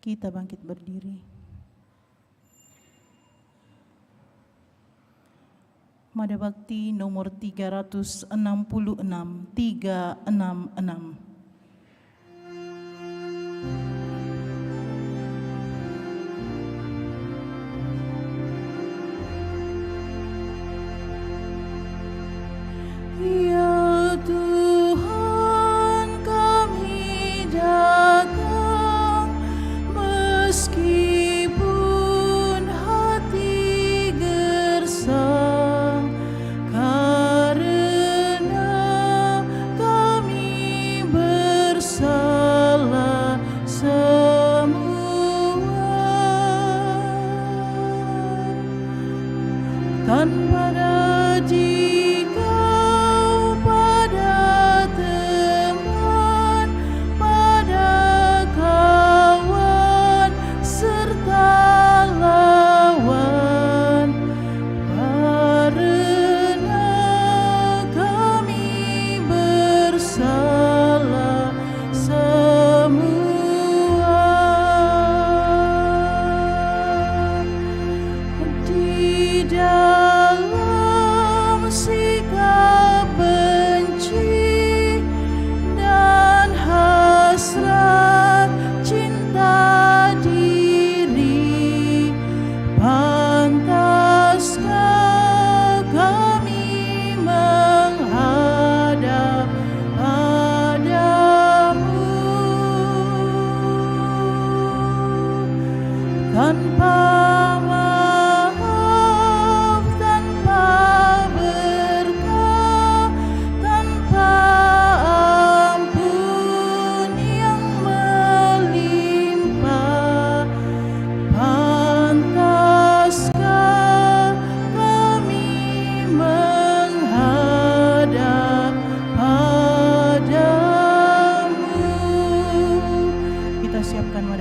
Kita bangkit berdiri. Mada Bakti nomor 366, 366. Ya Tuhan, kami datang meskipun hati gersang, karena kami bersalah semua. Tanpa gaji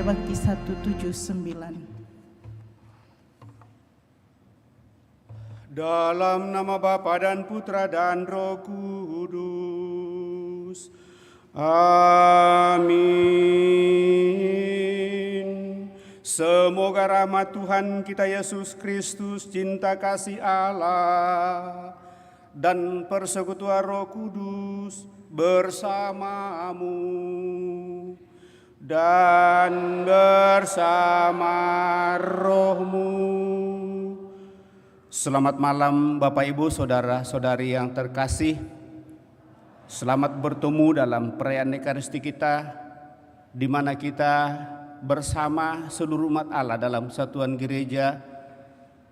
Bakti 179. Dalam nama Bapa dan Putra dan Roh Kudus. Amin. Semoga rahmat Tuhan kita Yesus Kristus, cinta kasih Allah, dan persekutuan Roh Kudus bersamamu dan bersama rohmu. Selamat malam Bapak Ibu Saudara-saudari yang terkasih. Selamat bertemu dalam perayaan Ekaristi kita, di mana kita bersama seluruh umat Allah dalam satuan gereja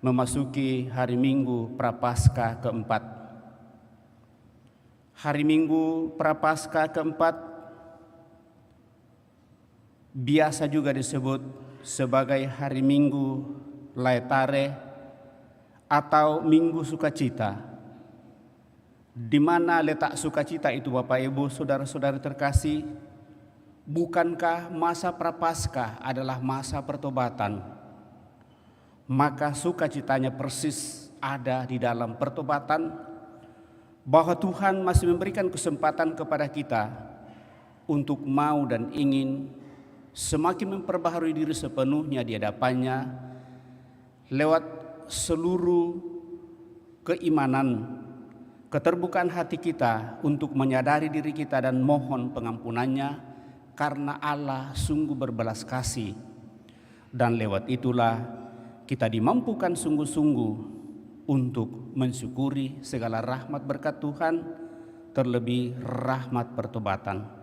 memasuki hari Minggu Prapaskah keempat. Hari Minggu Prapaskah keempat biasa juga disebut sebagai hari Minggu Laetare atau Minggu Sukacita. Di mana letak sukacita itu Bapak Ibu Saudara-saudari terkasih? Bukankah masa Prapaskah adalah masa pertobatan? Maka sukacitanya persis ada di dalam pertobatan, bahwa Tuhan masih memberikan kesempatan kepada kita untuk mau dan ingin semakin memperbaharui diri sepenuhnya di hadapannya lewat seluruh keimanan, keterbukaan hati kita untuk menyadari diri kita dan mohon pengampunannya, karena Allah sungguh berbelas kasih. Dan lewat itulah kita dimampukan sungguh-sungguh untuk mensyukuri segala rahmat berkat Tuhan, terlebih rahmat pertobatan.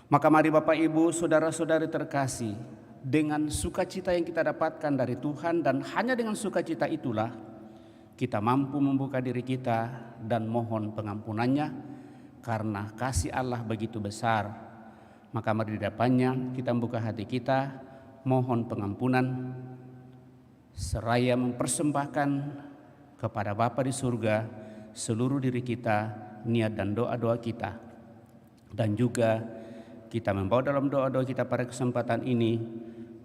Maka mari Bapak Ibu Saudara-saudari terkasih, dengan sukacita yang kita dapatkan dari Tuhan, dan hanya dengan sukacita itulah kita mampu membuka diri kita dan mohon pengampunannya, karena kasih Allah begitu besar. Maka mari di hadapannya kita membuka hati kita, mohon pengampunan, seraya mempersembahkan kepada Bapa di surga seluruh diri kita, niat dan doa-doa kita. Dan juga kita membawa dalam doa-doa kita pada kesempatan ini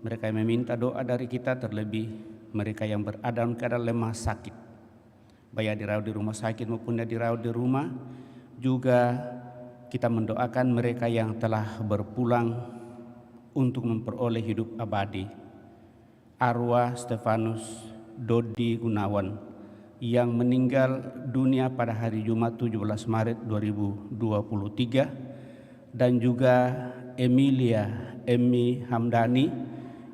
mereka yang meminta doa dari kita, terlebih mereka yang berada dalam keadaan lemah sakit, baik dirawat di rumah sakit maupun dirawat di rumah. Juga kita mendoakan mereka yang telah berpulang untuk memperoleh hidup abadi. Arwah Stefanus Dodi Gunawan yang meninggal dunia pada hari Jumat 17 Maret 2023 dan juga Emilia Emmi Hamdani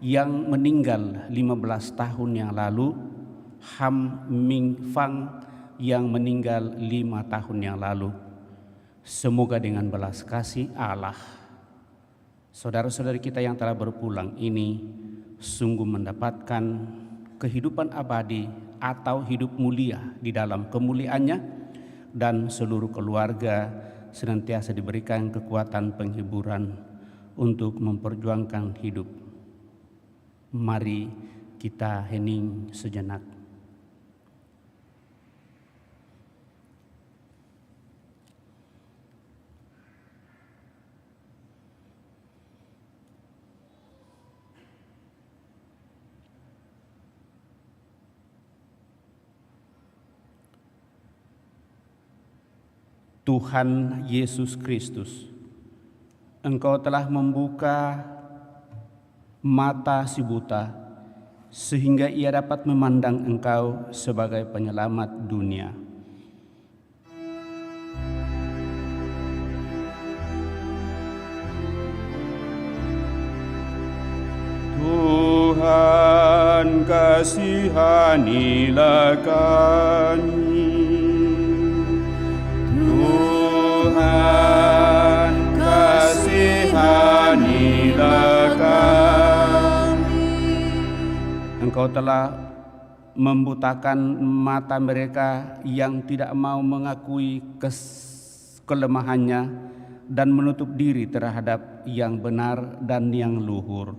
yang meninggal 15 tahun yang lalu, Ham Ming Fang yang meninggal 5 tahun yang lalu. Semoga dengan belas kasih Allah, saudara-saudari kita yang telah berpulang ini sungguh mendapatkan kehidupan abadi atau hidup mulia di dalam kemuliaannya, dan seluruh keluarga senantiasa diberikan kekuatan penghiburan untuk memperjuangkan hidup. Mari kita hening sejenak. Tuhan Yesus Kristus, Engkau telah membuka mata si buta sehingga ia dapat memandang Engkau sebagai penyelamat dunia. Tuhan, kasihanilah kami. Tuhan, kasihanilah kami. Engkau telah membutakan mata mereka yang tidak mau mengakui kelemahannya dan menutup diri terhadap yang benar dan yang luhur.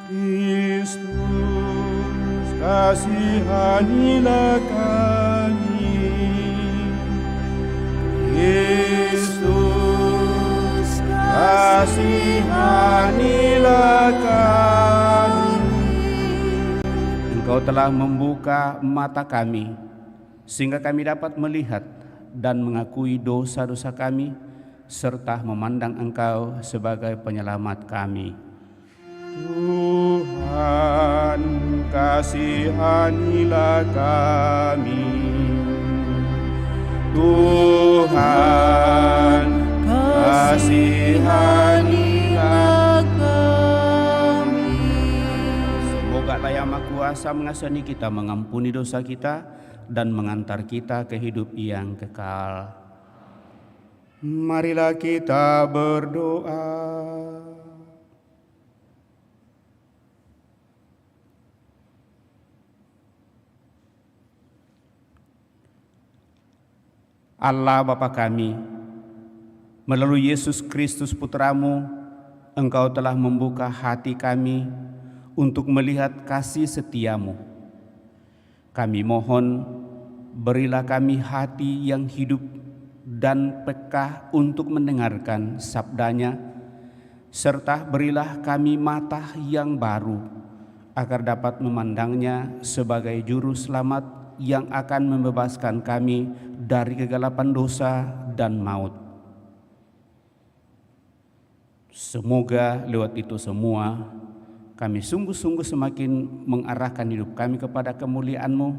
Kristus, kasihanilah kami. Kristus, kasihanilah kami. Engkau telah membuka mata kami sehingga kami dapat melihat dan mengakui dosa-dosa kami serta memandang Engkau sebagai penyelamat kami. Tuhan, kasihanilah kami. Tuhan, kasihanilah kami. Semoga Yang Maha Kuasa mengasihani kita, mengampuni dosa kita, dan mengantar kita ke hidup yang kekal. Marilah kita berdoa. Allah Bapa kami, melalui Yesus Kristus Putra-Mu, Engkau telah membuka hati kami untuk melihat kasih setia-Mu. Kami mohon, berilah kami hati yang hidup dan peka untuk mendengarkan sabda-Nya, serta berilah kami mata yang baru agar dapat memandangnya sebagai juru selamat yang akan membebaskan kami dari kegelapan dosa dan maut. Semoga lewat itu semua kami sungguh-sungguh semakin mengarahkan hidup kami kepada kemuliaan-Mu,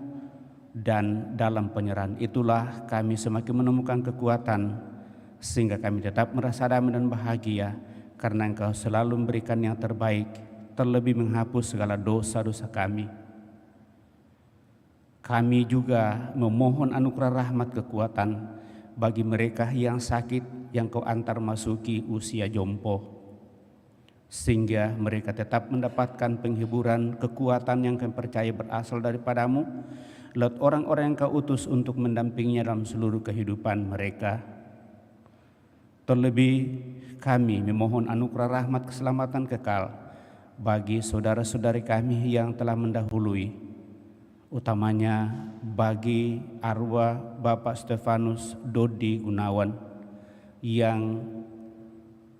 dan dalam penyerahan itulah kami semakin menemukan kekuatan sehingga kami tetap merasa damai dan bahagia karena Engkau selalu memberikan yang terbaik, terlebih menghapus segala dosa-dosa kami. Kami juga memohon anugerah rahmat kekuatan bagi mereka yang sakit yang Kau antar masuki usia jompo, sehingga mereka tetap mendapatkan penghiburan, kekuatan yang kami percaya berasal daripada-Mu lewat orang-orang yang Kau utus untuk mendampinginya dalam seluruh kehidupan mereka. Terlebih kami memohon anugerah rahmat keselamatan kekal bagi saudara-saudari kami yang telah mendahului, utamanya bagi arwah Bapak Stefanus Dodi Gunawan yang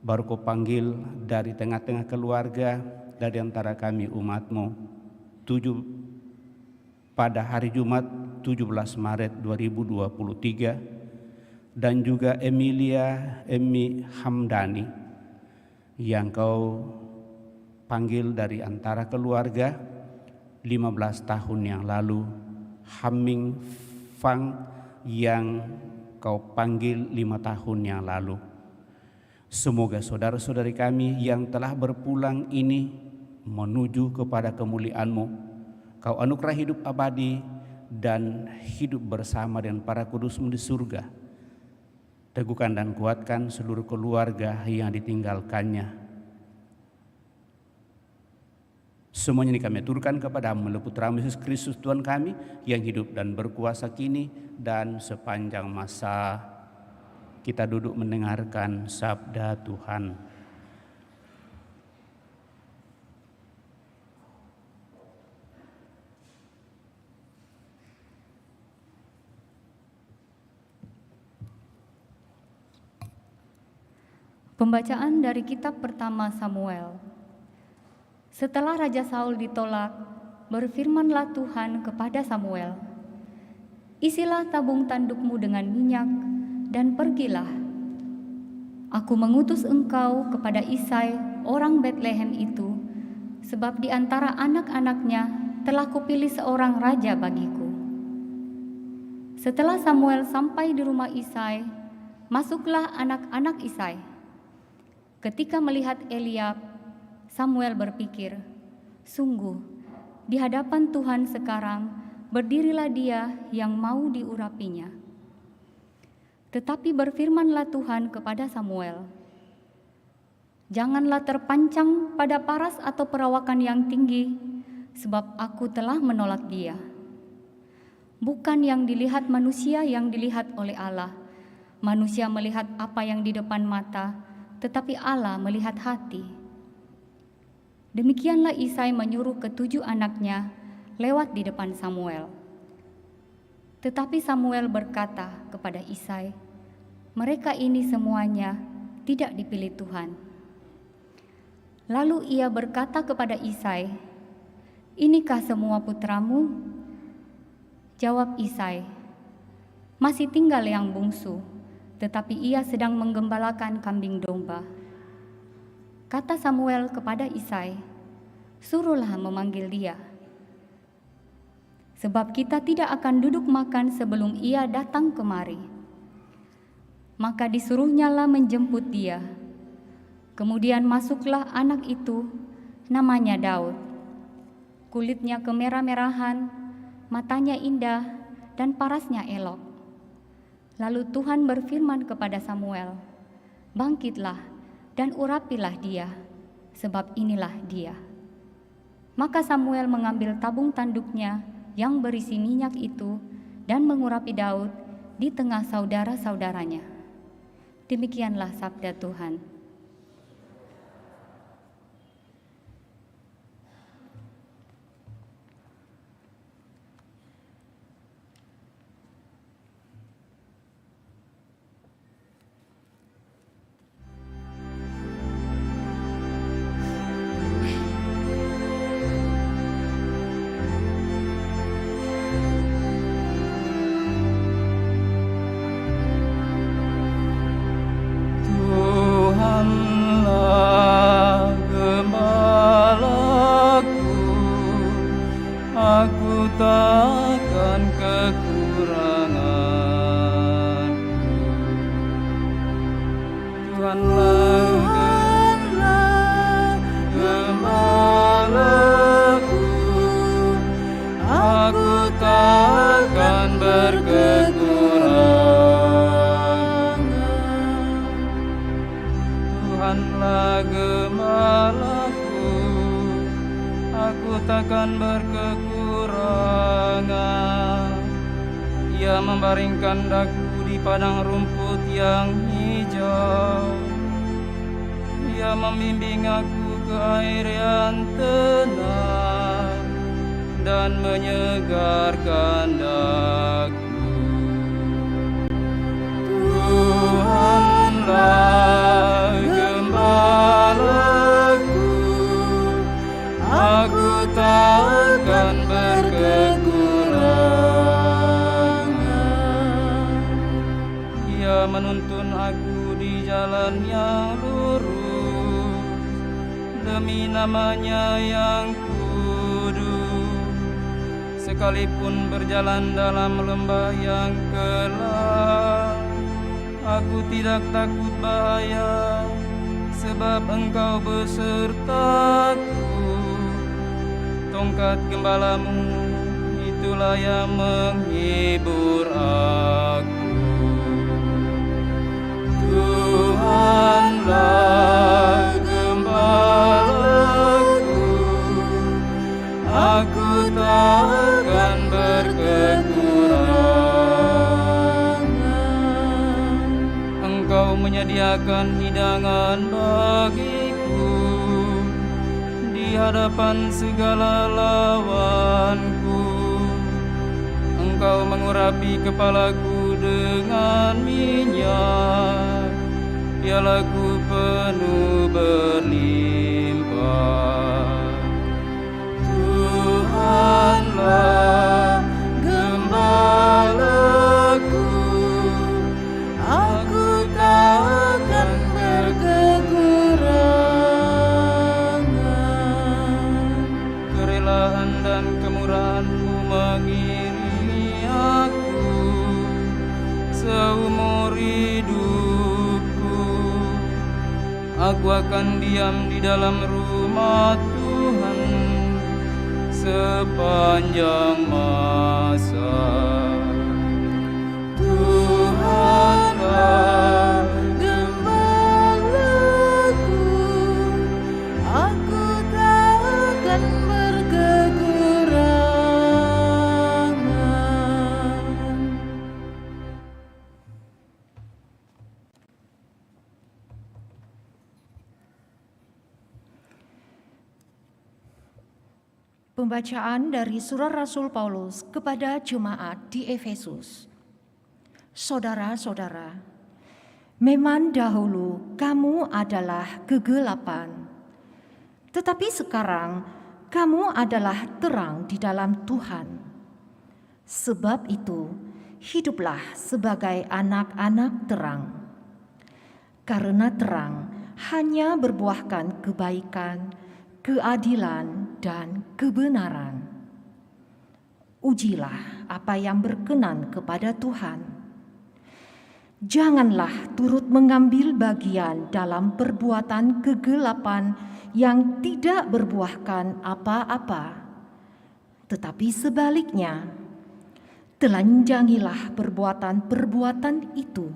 baru Kau panggil dari tengah-tengah keluarga dari antara kami umat-Mu pada hari Jumat 17 Maret 2023, dan juga Emilia Emmi Hamdani yang Kau panggil dari antara keluarga 15 tahun yang lalu, Hamming Fang yang kau panggil 5 tahun yang lalu. Semoga saudara-saudari kami yang telah berpulang ini menuju kepada kemuliaan-Mu, Kau anugerah hidup abadi dan hidup bersama dengan para kudus-Mu di surga. Teguhkan dan kuatkan seluruh keluarga yang ditinggalkannya. Semuanya ini kami aturkan kepada-Mu melalui Putra-Mu Yesus Kristus Tuhan kami yang hidup dan berkuasa kini dan sepanjang masa. Kita duduk mendengarkan sabda Tuhan. Pembacaan dari kitab pertama Samuel. Setelah Raja Saul ditolak, berfirmanlah Tuhan kepada Samuel, "Isilah tabung tandukmu dengan minyak dan pergilah. Aku mengutus engkau kepada Isai orang Betlehem itu, sebab di antara anak-anaknya telah kupilih seorang raja bagiku." Setelah Samuel sampai di rumah Isai, masuklah anak-anak Isai. Ketika melihat Eliab, Samuel berpikir, "Sungguh, di hadapan Tuhan sekarang berdirilah dia yang mau diurapinya." Tetapi berfirmanlah Tuhan kepada Samuel, "Janganlah terpancang pada paras atau perawakan yang tinggi, sebab aku telah menolak dia. Bukan yang dilihat manusia yang dilihat oleh Allah. Manusia melihat apa yang di depan mata, tetapi Allah melihat hati." Demikianlah Isai menyuruh ke-7 anaknya lewat di depan Samuel. Tetapi Samuel berkata kepada Isai, "Mereka ini semuanya tidak dipilih Tuhan." Lalu ia berkata kepada Isai, "Inikah semua putramu?" Jawab Isai, "Masih tinggal yang bungsu, tetapi ia sedang menggembalakan kambing domba." Kata Samuel kepada Isai, "Suruhlah memanggil dia, sebab kita tidak akan duduk makan sebelum ia datang kemari." Maka disuruhnyalah menjemput dia. Kemudian masuklah anak itu, namanya Daud. Kulitnya kemerah-merahan, matanya indah, dan parasnya elok. Lalu Tuhan berfirman kepada Samuel, "Bangkitlah dan urapilah dia, sebab inilah dia." Maka Samuel mengambil tabung tanduknya yang berisi minyak itu dan mengurapi Daud di tengah saudara-saudaranya. Demikianlah sabda Tuhan. Tuhanlah gembalaku, aku takkan kekurangan. Tuhanlah gembalaku, aku takkan berkekurangan. Tuhanlah gembalaku, aku takkan berkekurangan. Ia membaringkan daku di padang rumput yang hijau. Ia membimbing aku ke air yang tenang dan menyegarkan daku. Tuhanlah gembalaku, aku takkan berkekurangan. Ia menuntun aku di jalan yang lurus demi namanya yang kudus. Sekalipun berjalan dalam lembah yang gelap, aku tidak takut bahaya, sebab Engkau besertaku. Tongkat gembalamu itulah yang menghibur aku. Tuhanlah gembalaku, aku takkan berkekurangan. Engkau menyediakan hidangan bagiku di hadapan segala lawanku. Engkau mengurapi kepalaku dengan minyak, pialaku penuh berlimpah. Tuhanlah gembalaku, aku takkan berkekurangan. Kerelaan dan kemurahan-Mu mengiringi aku seumur hidupku. Aku akan diam di dalam rumah Tuhan sepanjang masa. Tuhanlah Gembalaku, aku takkan berkekurangan. Pembacaan dari Surat Rasul Paulus kepada jemaat di Efesus. Saudara-saudara, memang dahulu kamu adalah kegelapan, tetapi sekarang kamu adalah terang di dalam Tuhan. Sebab itu, hiduplah sebagai anak-anak terang. Karena terang hanya berbuahkan kebaikan, keadilan, dan kebenaran. Ujilah apa yang berkenan kepada Tuhan. Janganlah turut mengambil bagian dalam perbuatan kegelapan yang tidak berbuahkan apa-apa, tetapi sebaliknya, telanjangilah perbuatan-perbuatan itu.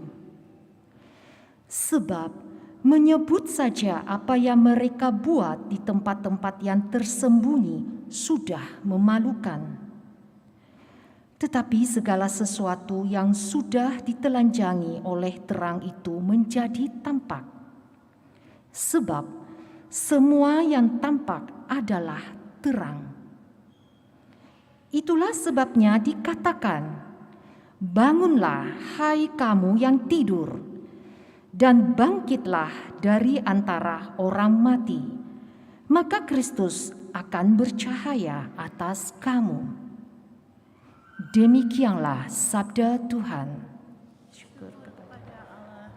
Sebab menyebut saja apa yang mereka buat di tempat-tempat yang tersembunyi sudah memalukan. Tetapi segala sesuatu yang sudah ditelanjangi oleh terang itu menjadi tampak. Sebab semua yang tampak adalah terang. Itulah sebabnya dikatakan, bangunlah hai kamu yang tidur, dan bangkitlah dari antara orang mati, maka Kristus akan bercahaya atas kamu. Demikianlah sabda Tuhan. Syukur kepada Allah.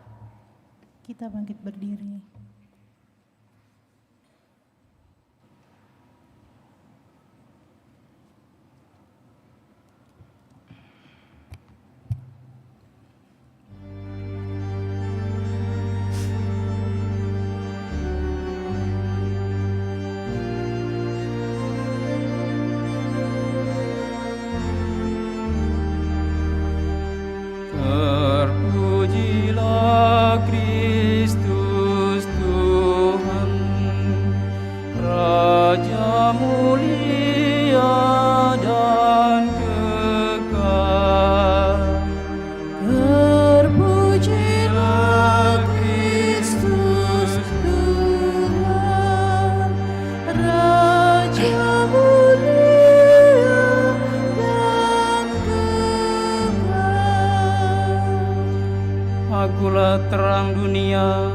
Kita bangkit berdiri. Terpujilah Kristus Tuhan, Raja mulia dan kekal. Terpujilah Kristus Tuhan, Raja mulia dan kekal. Akulah terang dunia,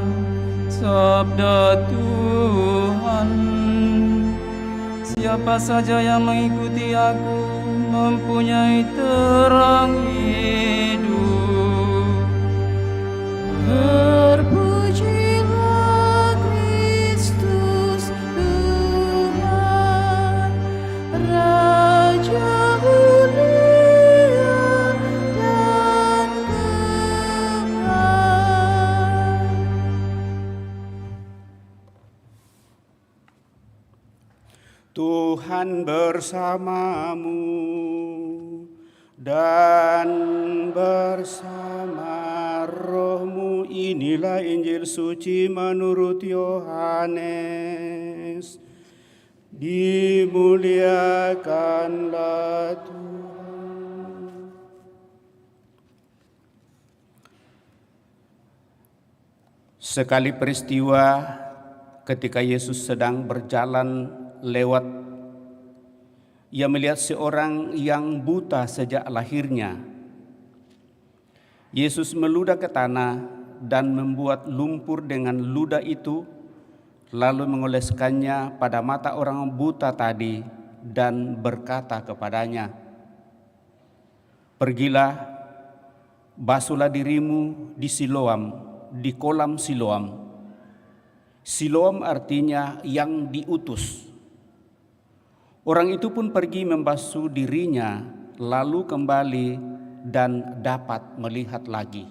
sabda Tuhan. Siapa saja yang mengikuti aku mempunyai terang hidup. Terpujilah Kristus, Tuhan bersamamu dan bersama rohmu. Inilah Injil suci menurut Yohanes. Dimuliakanlah Tuhan. Sekali peristiwa ketika Yesus sedang berjalan lewat, ia melihat seorang yang buta sejak lahirnya. Yesus meludah ke tanah dan membuat lumpur dengan ludah itu, lalu mengoleskannya pada mata orang buta tadi dan berkata kepadanya, "Pergilah, basuhlah dirimu di Siloam, di kolam Siloam." Siloam artinya yang diutus. Orang itu pun pergi membasuh dirinya, lalu kembali dan dapat melihat lagi.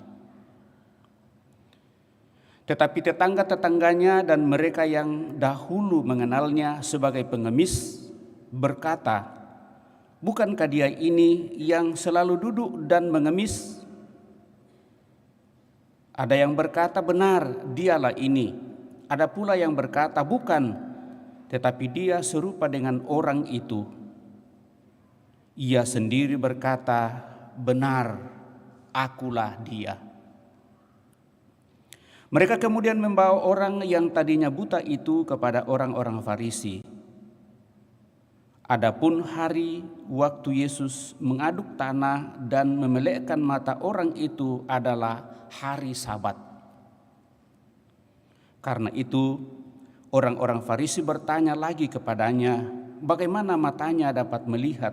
Tetapi tetangga-tetangganya dan mereka yang dahulu mengenalnya sebagai pengemis berkata, "Bukankah dia ini yang selalu duduk dan mengemis?" Ada yang berkata, "Benar, dialah ini." Ada pula yang berkata, "Bukan, tetapi dia serupa dengan orang itu." Ia sendiri berkata, "Benar, akulah dia." Mereka kemudian membawa orang yang tadinya buta itu kepada orang-orang Farisi. Adapun hari waktu Yesus mengaduk tanah dan memelekkan mata orang itu adalah hari Sabat. Karena itu orang-orang Farisi bertanya lagi kepadanya, bagaimana matanya dapat melihat?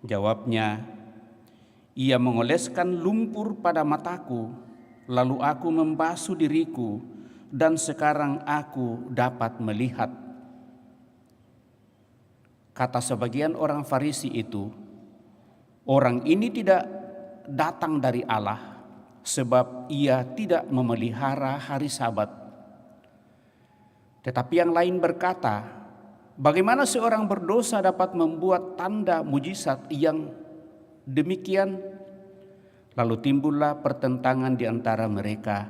Jawabnya, "Ia mengoleskan lumpur pada mataku, lalu aku membasuh diriku, dan sekarang aku dapat melihat." Kata sebagian orang Farisi itu, "Orang ini tidak datang dari Allah, sebab ia tidak memelihara hari Sabat." Tetapi yang lain berkata, "Bagaimana seorang berdosa dapat membuat tanda mujizat yang demikian?" Lalu timbullah pertentangan di antara mereka.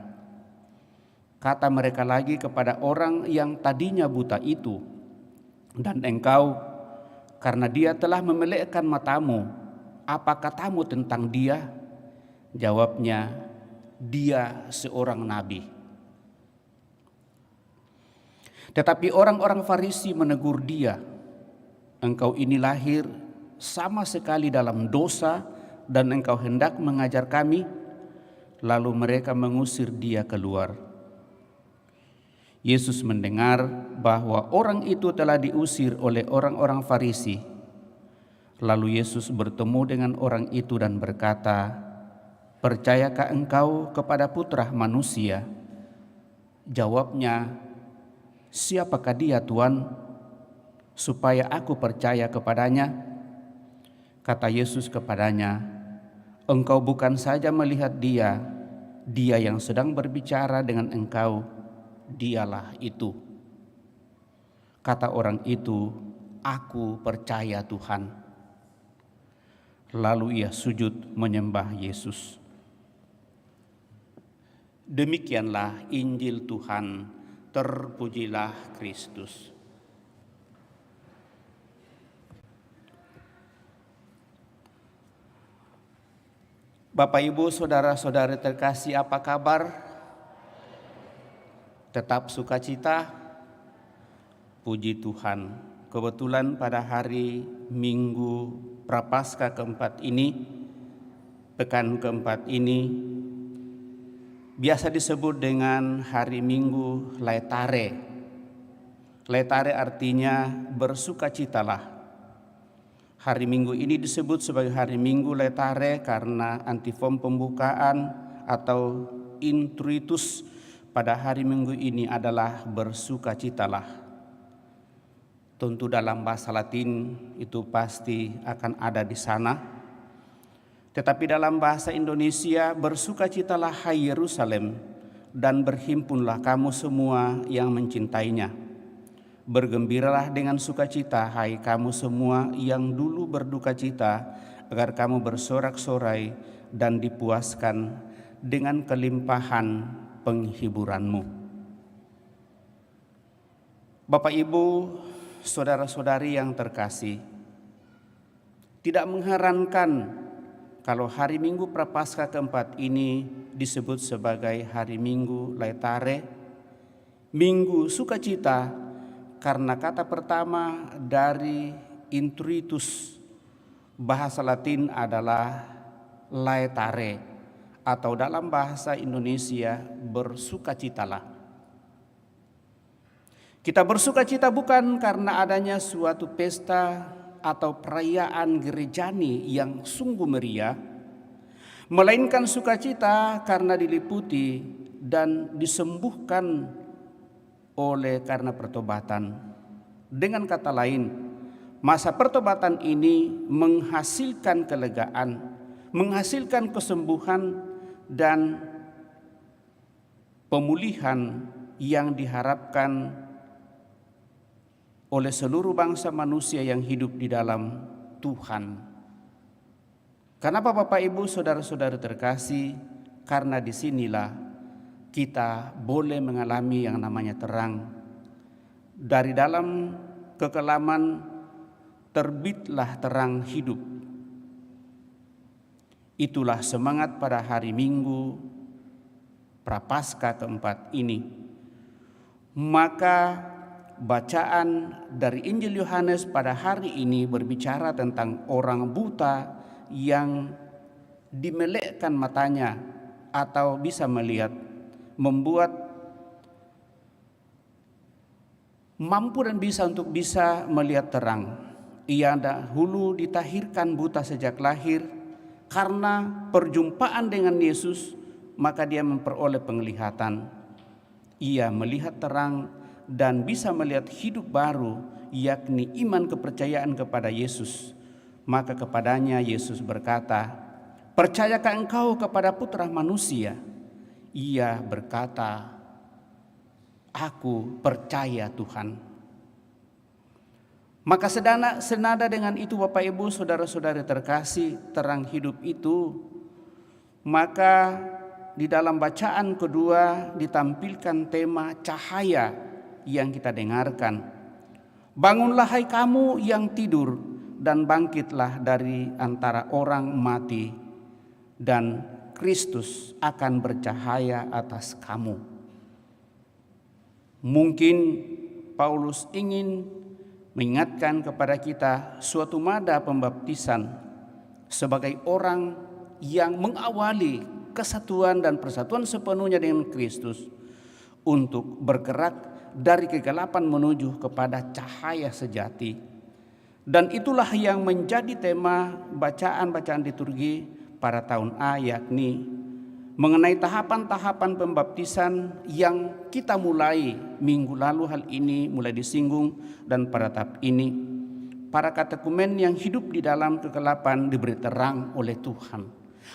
Kata mereka lagi kepada orang yang tadinya buta itu, "Dan engkau, karena dia telah memelekkan matamu, apa katamu tentang dia?" Jawabnya, "Dia seorang nabi." Tetapi orang-orang Farisi menegur dia, "Engkau ini lahir sama sekali dalam dosa dan engkau hendak mengajar kami?" Lalu mereka mengusir dia keluar. Yesus mendengar bahwa orang itu telah diusir oleh orang-orang Farisi. Lalu Yesus bertemu dengan orang itu dan berkata, "Percayakah engkau kepada Putra Manusia?" Jawabnya, "Siapakah dia, Tuan, supaya aku percaya kepadanya?" Kata Yesus kepadanya, "Engkau bukan saja melihat dia, dia yang sedang berbicara dengan engkau, dialah itu." Kata orang itu, "Aku percaya Tuhan." Lalu ia sujud menyembah Yesus. Demikianlah Injil Tuhan. Terpujilah Kristus. Bapak, Ibu, saudara-saudari terkasih, apa kabar? Tetap sukacita? Puji Tuhan. Kebetulan pada hari Minggu Prapaskah keempat ini, pekan keempat ini, biasa disebut dengan hari Minggu Laetare. Laetare artinya bersukacitalah. Hari Minggu ini disebut sebagai hari Minggu Laetare karena antifon pembukaan atau introitus pada hari Minggu ini adalah bersukacitalah. Tentu dalam bahasa Latin itu pasti akan ada di sana. Tetapi dalam bahasa Indonesia, bersukacitalah hai Yerusalem dan berhimpunlah kamu semua yang mencintainya. Bergembiralah dengan sukacita, hai kamu semua yang dulu berduka cita, agar kamu bersorak-sorai dan dipuaskan dengan kelimpahan penghiburanmu. Bapak, Ibu, saudara-saudari yang terkasih, tidak mengherankan kalau hari Minggu Prapaskah keempat ini disebut sebagai hari Minggu Laetare, Minggu Sukacita, karena kata pertama dari introitus bahasa Latin adalah laetare, atau dalam bahasa Indonesia bersukacitalah. Kita bersukacita bukan karena adanya suatu pesta atau perayaan gerejani yang sungguh meriah, melainkan sukacita karena diliputi dan disembuhkan oleh karena pertobatan. Dengan kata lain, masa pertobatan ini menghasilkan kelegaan, menghasilkan kesembuhan dan pemulihan yang diharapkan oleh seluruh bangsa manusia yang hidup di dalam Tuhan. Kenapa Bapak, Ibu, saudara-saudara terkasih? Karena disinilah kita boleh mengalami yang namanya terang. Dari dalam kekelaman terbitlah terang hidup. Itulah semangat pada hari Minggu Prapaskah keempat ini. Maka bacaan dari Injil Yohanes pada hari ini berbicara tentang orang buta yang dimelekkan matanya atau bisa melihat, membuat mampu dan bisa untuk bisa melihat terang. Ia dahulu ditahirkan buta sejak lahir, karena perjumpaan dengan Yesus maka dia memperoleh penglihatan. Ia melihat terang dan bisa melihat hidup baru, yakni iman kepercayaan kepada Yesus. Maka kepadanya Yesus berkata, "Percayakah engkau kepada Putra Manusia?" Ia berkata, "Aku percaya Tuhan." Maka senada dengan itu Bapak, Ibu, saudara-saudari terkasih, terang hidup itu, maka di dalam bacaan kedua ditampilkan tema cahaya yang kita dengarkan. "Bangunlah hai kamu yang tidur, dan bangkitlah dari antara orang mati, dan Kristus akan bercahaya atas kamu." Mungkin Paulus ingin mengingatkan kepada kita suatu nada pembaptisan sebagai orang yang mengawali kesatuan dan persatuan sepenuhnya dengan Kristus untuk bergerak dari kegelapan menuju kepada cahaya sejati. Dan itulah yang menjadi tema bacaan-bacaan liturgi pada tahun A, yakni mengenai tahapan-tahapan pembaptisan yang kita mulai minggu lalu. Hal ini mulai disinggung, dan pada tahap ini para katekumen yang hidup di dalam kegelapan diberi terang oleh Tuhan.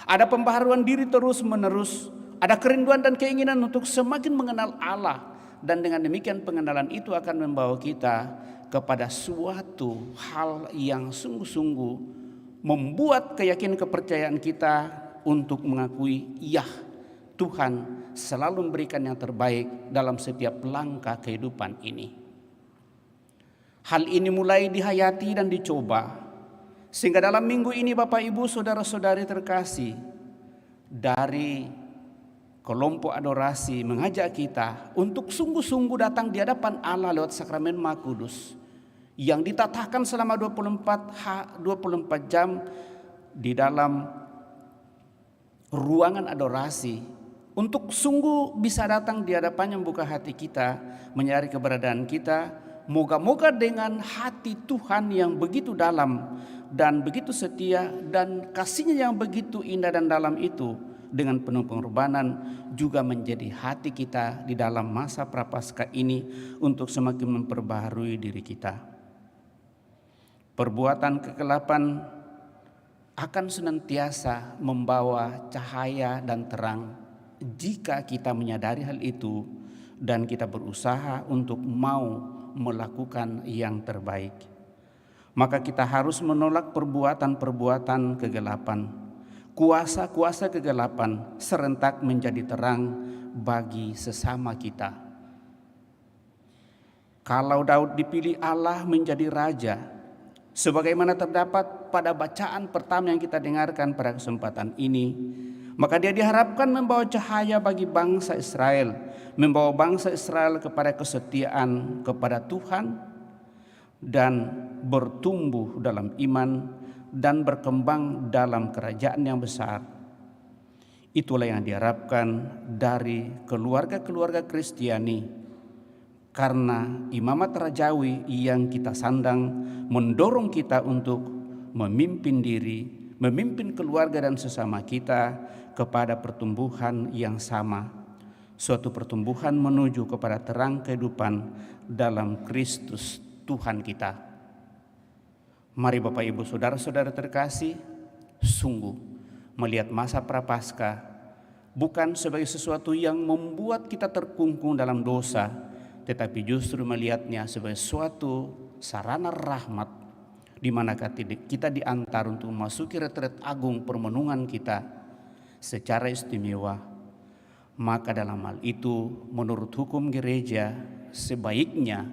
Ada pembaharuan diri terus menerus, ada kerinduan dan keinginan untuk semakin mengenal Allah, dan dengan demikian pengenalan itu akan membawa kita kepada suatu hal yang sungguh-sungguh membuat keyakinan kepercayaan kita untuk mengakui, ya, Tuhan selalu memberikan yang terbaik dalam setiap langkah kehidupan ini. Hal ini mulai dihayati dan dicoba, sehingga dalam minggu ini Bapak, Ibu, saudara-saudari terkasih, dari kelompok adorasi mengajak kita untuk sungguh-sungguh datang di hadapan Allah lewat sakramen Maha Kudus yang ditatahkan selama 24 jam di dalam ruangan adorasi, untuk sungguh bisa datang di hadapannya, membuka hati kita, menyadari keberadaan kita. Moga-moga dengan hati Tuhan yang begitu dalam dan begitu setia, dan kasihnya yang begitu indah dan dalam itu, dengan penuh pengorbanan juga menjadi hati kita di dalam masa Prapaskah ini untuk semakin memperbaharui diri kita. Perbuatan kegelapan akan senantiasa membawa cahaya dan terang jika kita menyadari hal itu dan kita berusaha untuk mau melakukan yang terbaik. Maka kita harus menolak perbuatan-perbuatan kegelapan. Kuasa-kuasa kegelapan serentak menjadi terang bagi sesama kita. Kalau Daud dipilih Allah menjadi raja, sebagaimana terdapat pada bacaan pertama yang kita dengarkan pada kesempatan ini, maka dia diharapkan membawa cahaya bagi bangsa Israel, membawa bangsa Israel kepada kesetiaan kepada Tuhan dan bertumbuh dalam iman dan berkembang dalam kerajaan yang besar. Itulah yang diharapkan dari keluarga-keluarga Kristiani, karena imamat rajawi yang kita sandang mendorong kita untuk memimpin diri, memimpin keluarga dan sesama kita kepada pertumbuhan yang sama, suatu pertumbuhan menuju kepada terang kehidupan dalam Kristus Tuhan kita. Mari Bapak Ibu Saudara-saudara terkasih, sungguh melihat masa Prapaskah bukan sebagai sesuatu yang membuat kita terkungkung dalam dosa, tetapi justru melihatnya sebagai suatu sarana rahmat di mana kita diantar untuk memasuki retret agung permenungan kita secara istimewa. Maka dalam hal itu menurut hukum gereja sebaiknya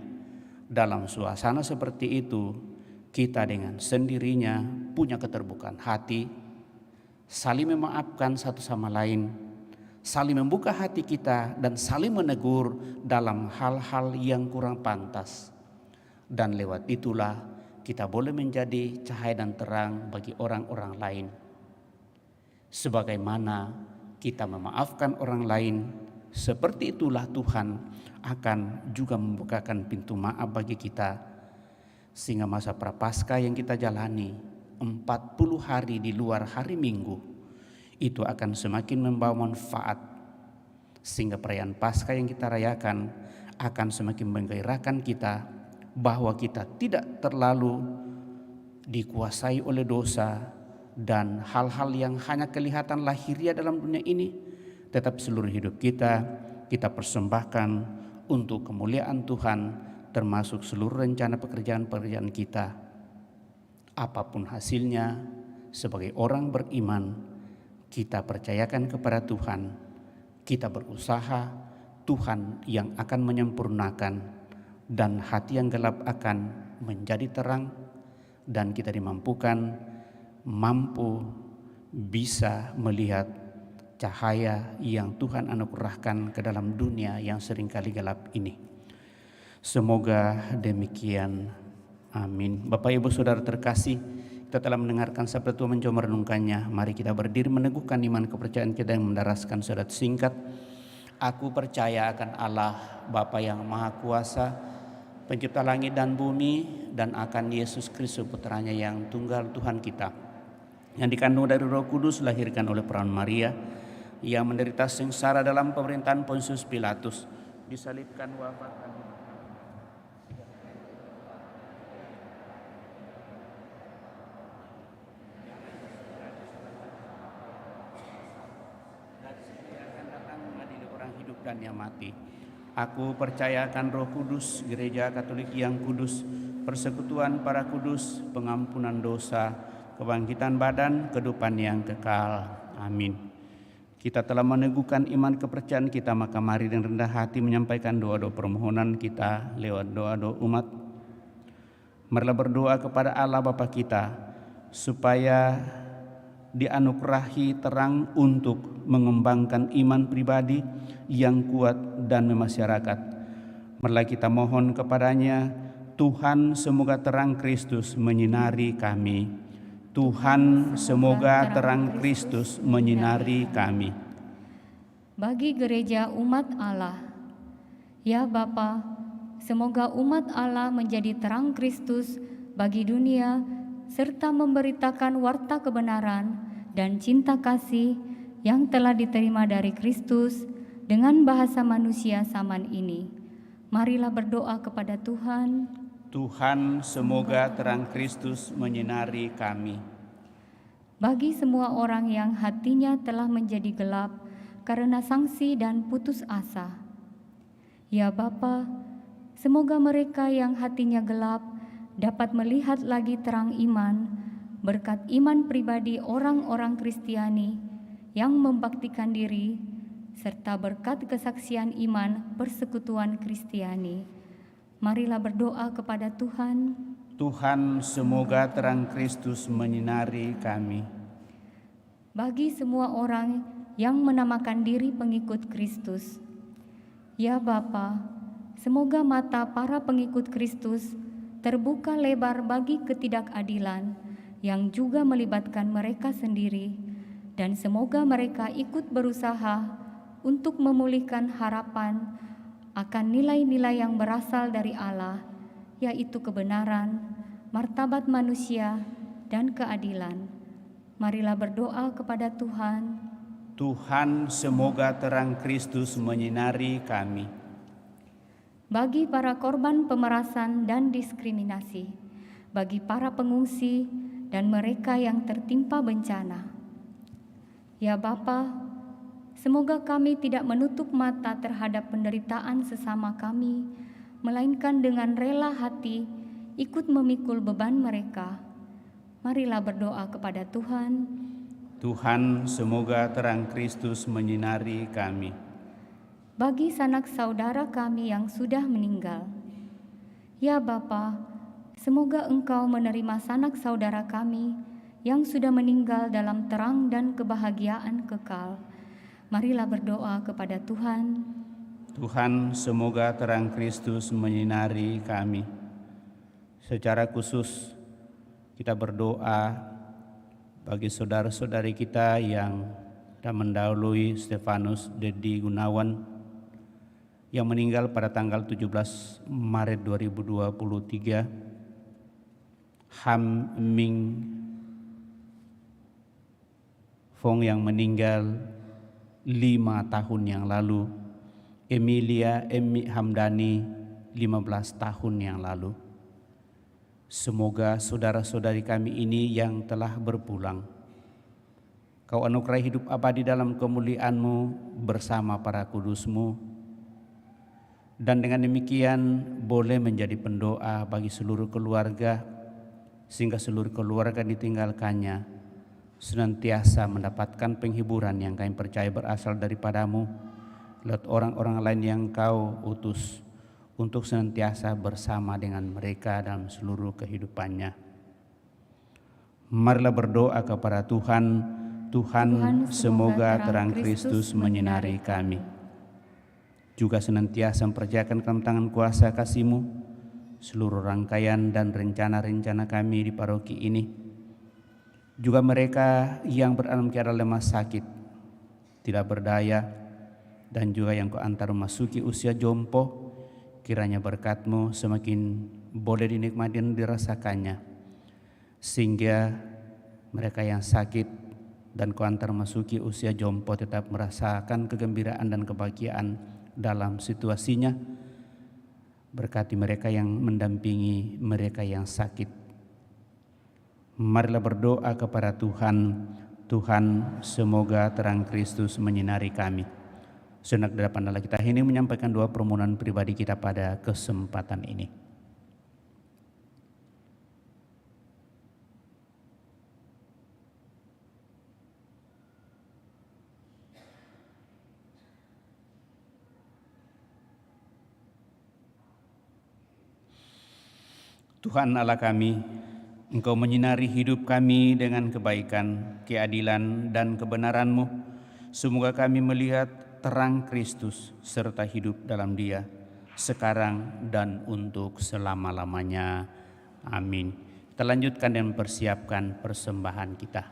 dalam suasana seperti itu kita dengan sendirinya punya keterbukaan hati, saling memaafkan satu sama lain, saling membuka hati kita dan saling menegur dalam hal-hal yang kurang pantas. Dan lewat itulah kita boleh menjadi cahaya dan terang bagi orang-orang lain. Sebagaimana kita memaafkan orang lain, seperti itulah Tuhan akan juga membukakan pintu maaf bagi kita. Sehingga masa Prapaskah yang kita jalani 40 hari di luar hari Minggu itu akan semakin membawa manfaat, sehingga perayaan Paskah yang kita rayakan akan semakin menggairahkan kita bahwa kita tidak terlalu dikuasai oleh dosa dan hal-hal yang hanya kelihatan lahiriah dalam dunia ini, tetapi seluruh hidup kita persembahkan untuk kemuliaan Tuhan, termasuk seluruh rencana pekerjaan-pekerjaan kita. Apapun hasilnya, sebagai orang beriman, kita percayakan kepada Tuhan, kita berusaha, Tuhan yang akan menyempurnakan, dan hati yang gelap akan menjadi terang, dan kita dimampukan mampu bisa melihat cahaya yang Tuhan anugerahkan ke dalam dunia yang seringkali gelap ini. Semoga demikian. Amin. Bapak Ibu Saudara terkasih, kita telah mendengarkan sabda Tuhan, mencoba merenungkannya. Mari kita berdiri meneguhkan iman kepercayaan kita yang mendaraskan sadat singkat. Aku percaya akan Allah Bapa yang Maha Kuasa, Pencipta langit dan bumi, dan akan Yesus Kristus Putranya yang tunggal Tuhan kita, yang dikandung dari Roh Kudus, lahirkan oleh perawan Maria, yang menderita sengsara dalam pemerintahan Pontius Pilatus, disalibkan, wafat, akan datang mengadili orang hidup dan yang mati. Aku percaya akan Roh Kudus, Gereja Katolik yang kudus, persekutuan para kudus, pengampunan dosa, kebangkitan badan, kehidupan yang kekal. Amin. Kita telah meneguhkan iman kepercayaan kita, maka mari dengan rendah hati menyampaikan doa-doa permohonan kita lewat doa-doa umat. Marilah berdoa kepada Allah Bapa kita supaya dianugerahi terang untuk mengembangkan iman pribadi yang kuat dan memasyarakat. Marilah kita mohon kepadanya, Tuhan semoga terang Kristus menyinari kami. Tuhan semoga terang Kristus menyinari kami. Bagi gereja umat Allah, ya Bapa, semoga umat Allah menjadi terang Kristus bagi dunia, serta memberitakan warta kebenaran dan cinta kasih yang telah diterima dari Kristus dengan bahasa manusia zaman ini. Marilah berdoa kepada Tuhan. Tuhan semoga terang Kristus menyinari kami. Bagi semua orang yang hatinya telah menjadi gelap karena sangsi dan putus asa, ya Bapa, Semoga mereka yang hatinya gelap dapat melihat lagi terang iman berkat iman pribadi orang-orang Kristiani yang membaktikan diri serta berkat kesaksian iman persekutuan Kristiani. Marilah berdoa kepada Tuhan. Tuhan, semoga terang Kristus menyinari kami. Bagi semua orang yang menamakan diri pengikut Kristus, ya Bapa, semoga mata para pengikut Kristus terbuka lebar bagi ketidakadilan yang juga melibatkan mereka sendiri, dan semoga mereka ikut berusaha untuk memulihkan harapan akan nilai-nilai yang berasal dari Allah, yaitu kebenaran, martabat manusia, dan keadilan. Marilah berdoa kepada Tuhan. Tuhan, semoga terang Kristus menyinari kami. Bagi para korban pemerasan dan diskriminasi, bagi para pengungsi dan mereka yang tertimpa bencana. Ya Bapa, semoga kami tidak menutup mata terhadap penderitaan sesama kami, melainkan dengan rela hati ikut memikul beban mereka. Marilah berdoa kepada Tuhan. Tuhan, semoga terang Kristus menyinari kami. Bagi sanak saudara kami yang sudah meninggal, ya Bapa, semoga Engkau menerima sanak saudara kami yang sudah meninggal dalam terang dan kebahagiaan kekal. Marilah berdoa kepada Tuhan. Tuhan, semoga terang Kristus menyinari kami. Secara khusus, kita berdoa bagi saudara-saudari kita yang telah mendahului Stefanus Dedi Gunawan yang meninggal pada tanggal 17 Maret 2023, Ham Ming Fong yang meninggal 5 tahun yang lalu, Emilia Emi Hamdani 15 tahun yang lalu. Semoga saudara-saudari kami ini yang telah berpulang, Kau anugerahi hidup abadi dalam kemuliaan-Mu bersama para kudus-Mu, dan dengan demikian boleh menjadi pendoa bagi seluruh keluarga, sehingga seluruh keluarga ditinggalkannya senantiasa mendapatkan penghiburan yang kami percaya berasal daripada-Mu lewat orang-orang lain yang Kau utus untuk senantiasa bersama dengan mereka dalam seluruh kehidupannya. Marilah berdoa kepada Tuhan. Tuhan, semoga terang Kristus menyinari kami, juga senantiasa mempercayakan dalam tangan kuasa kasih-Mu seluruh rangkaian dan rencana-rencana kami di paroki ini, juga mereka yang dalam keadaan lemah sakit, tidak berdaya, dan juga yang Kau antar memasuki usia jompo. Kiranya berkat-Mu semakin boleh dinikmati dan dirasakannya, sehingga mereka yang sakit dan Kau antar memasuki usia jompo tetap merasakan kegembiraan dan kebahagiaan dalam situasinya. Berkati mereka yang mendampingi mereka yang sakit. Marilah berdoa kepada Tuhan. Tuhan, semoga terang Kristus menyinari kami. Sejenak di depan Allah kita ini menyampaikan doa permohonan pribadi kita pada kesempatan ini. Tuhan Allah kami, Engkau menyinari hidup kami dengan kebaikan, keadilan, dan kebenaran-Mu. Semoga kami melihat terang Kristus serta hidup dalam Dia, sekarang dan untuk selama-lamanya. Amin. Kita lanjutkan dan persiapkan persembahan kita.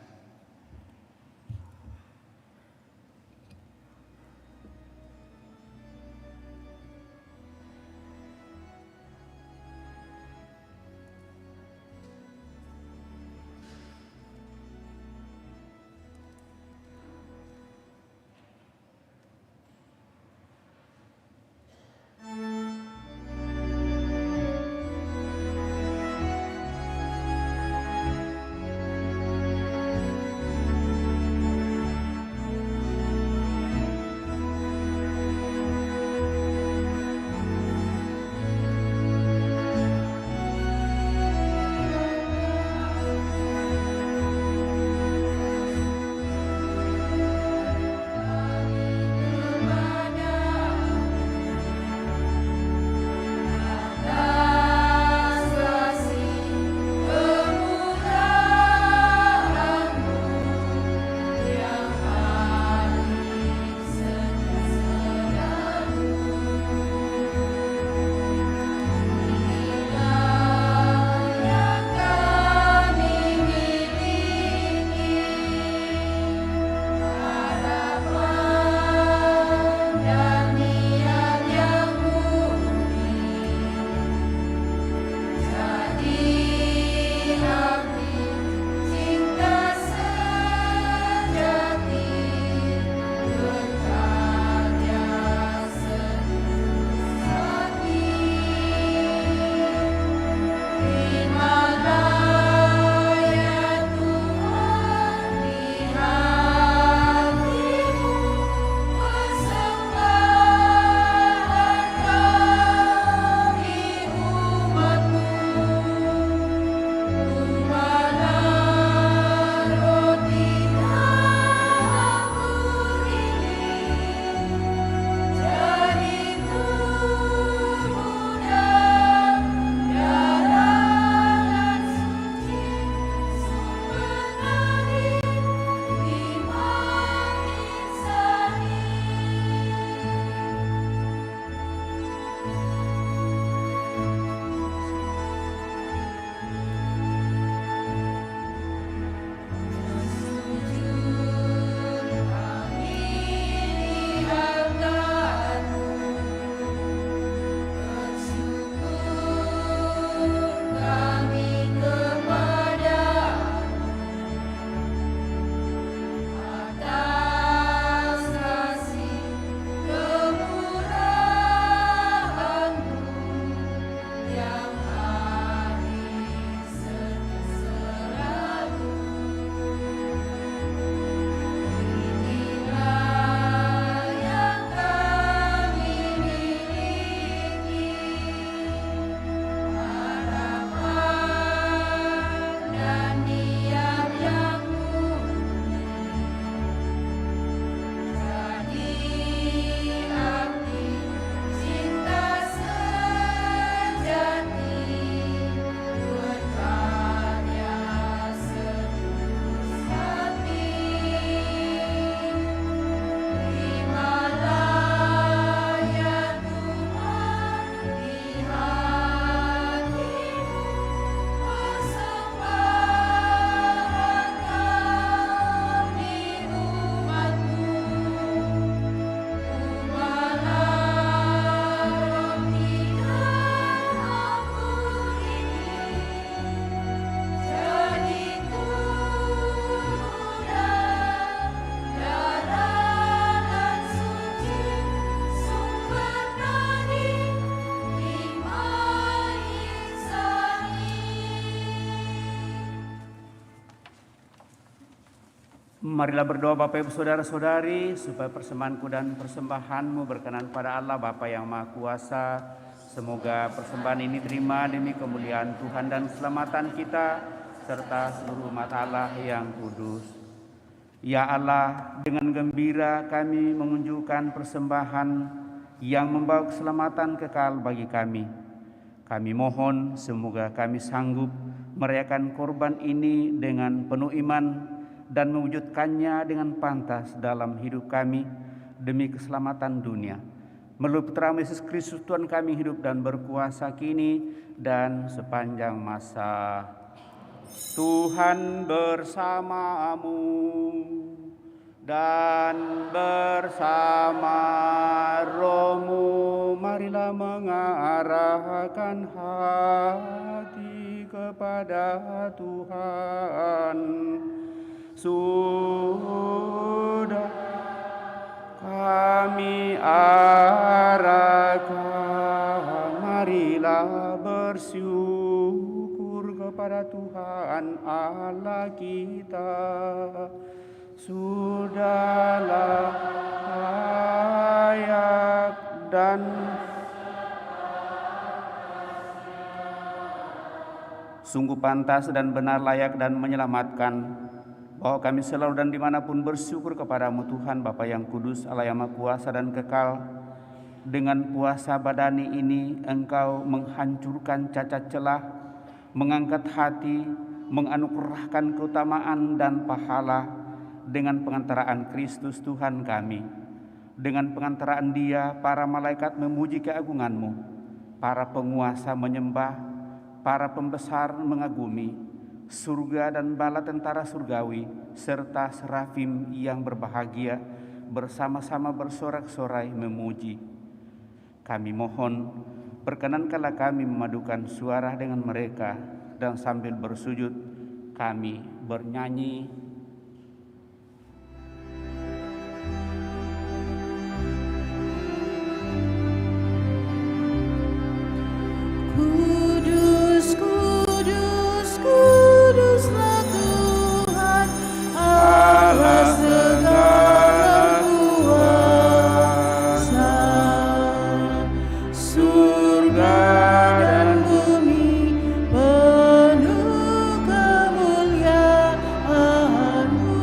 Marilah berdoa Bapak Ibu Saudara-saudari supaya persembahanku dan persembahanmu berkenan pada Allah Bapa yang Maha Kuasa. Semoga persembahan ini terima demi kemuliaan Tuhan dan keselamatan kita serta seluruh umat Allah yang kudus. Ya Allah, dengan gembira kami mengunjukkan persembahan yang membawa keselamatan kekal bagi kami. Kami mohon semoga kami sanggup merayakan korban ini dengan penuh iman dan mewujudkannya dengan pantas dalam hidup kami demi keselamatan dunia. Melalui putra Yesus Kristus Tuhan kami hidup dan berkuasa kini dan sepanjang masa. Tuhan bersamamu dan bersama rohmu, marilah mengarahkan hati kepada Tuhan. Sudah kami arahkan, marilah bersyukur kepada Tuhan Allah kita. Sudahlah layak dan sungguh pantas dan benar, layak dan menyelamatkan, bahwa kami selalu dan dimanapun bersyukur kepadamu Tuhan Bapa yang kudus, Allah yang Maha Kuasa dan kekal. Dengan puasa badani ini Engkau menghancurkan cacat celah, mengangkat hati, menganugerahkan keutamaan dan pahala dengan pengantaraan Kristus Tuhan kami. Dengan pengantaraan Dia, para malaikat memuji keagungan-Mu, para penguasa menyembah, para pembesar mengagumi, surga dan bala tentara surgawi serta serafim yang berbahagia bersama-sama bersorak-sorai memuji. Kami mohon, perkenankanlah kami memadukan suara dengan mereka, dan sambil bersujud kami bernyanyi. Kudus, kudus, kuduslah Tuhan Allah segala kuasa. Surga dan bumi penuh kemuliaan-Mu.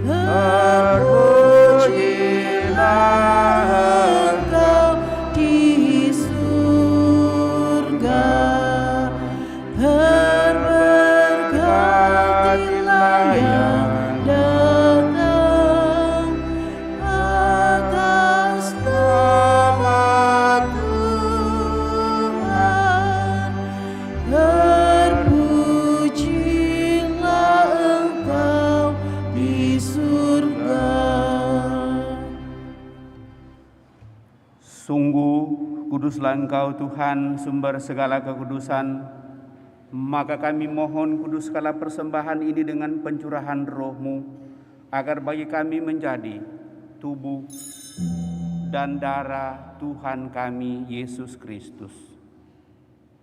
Terpujilah Engkau di surga, terberkatilah yang datang atas nama Tuhan. Terpujilah Engkau di surga. Sungguh kuduslah Engkau Tuhan, sumber segala kekudusan. Maka kami mohon kuduskanlah persembahan ini dengan pencurahan Roh-Mu, agar bagi kami menjadi tubuh dan darah Tuhan kami Yesus Kristus.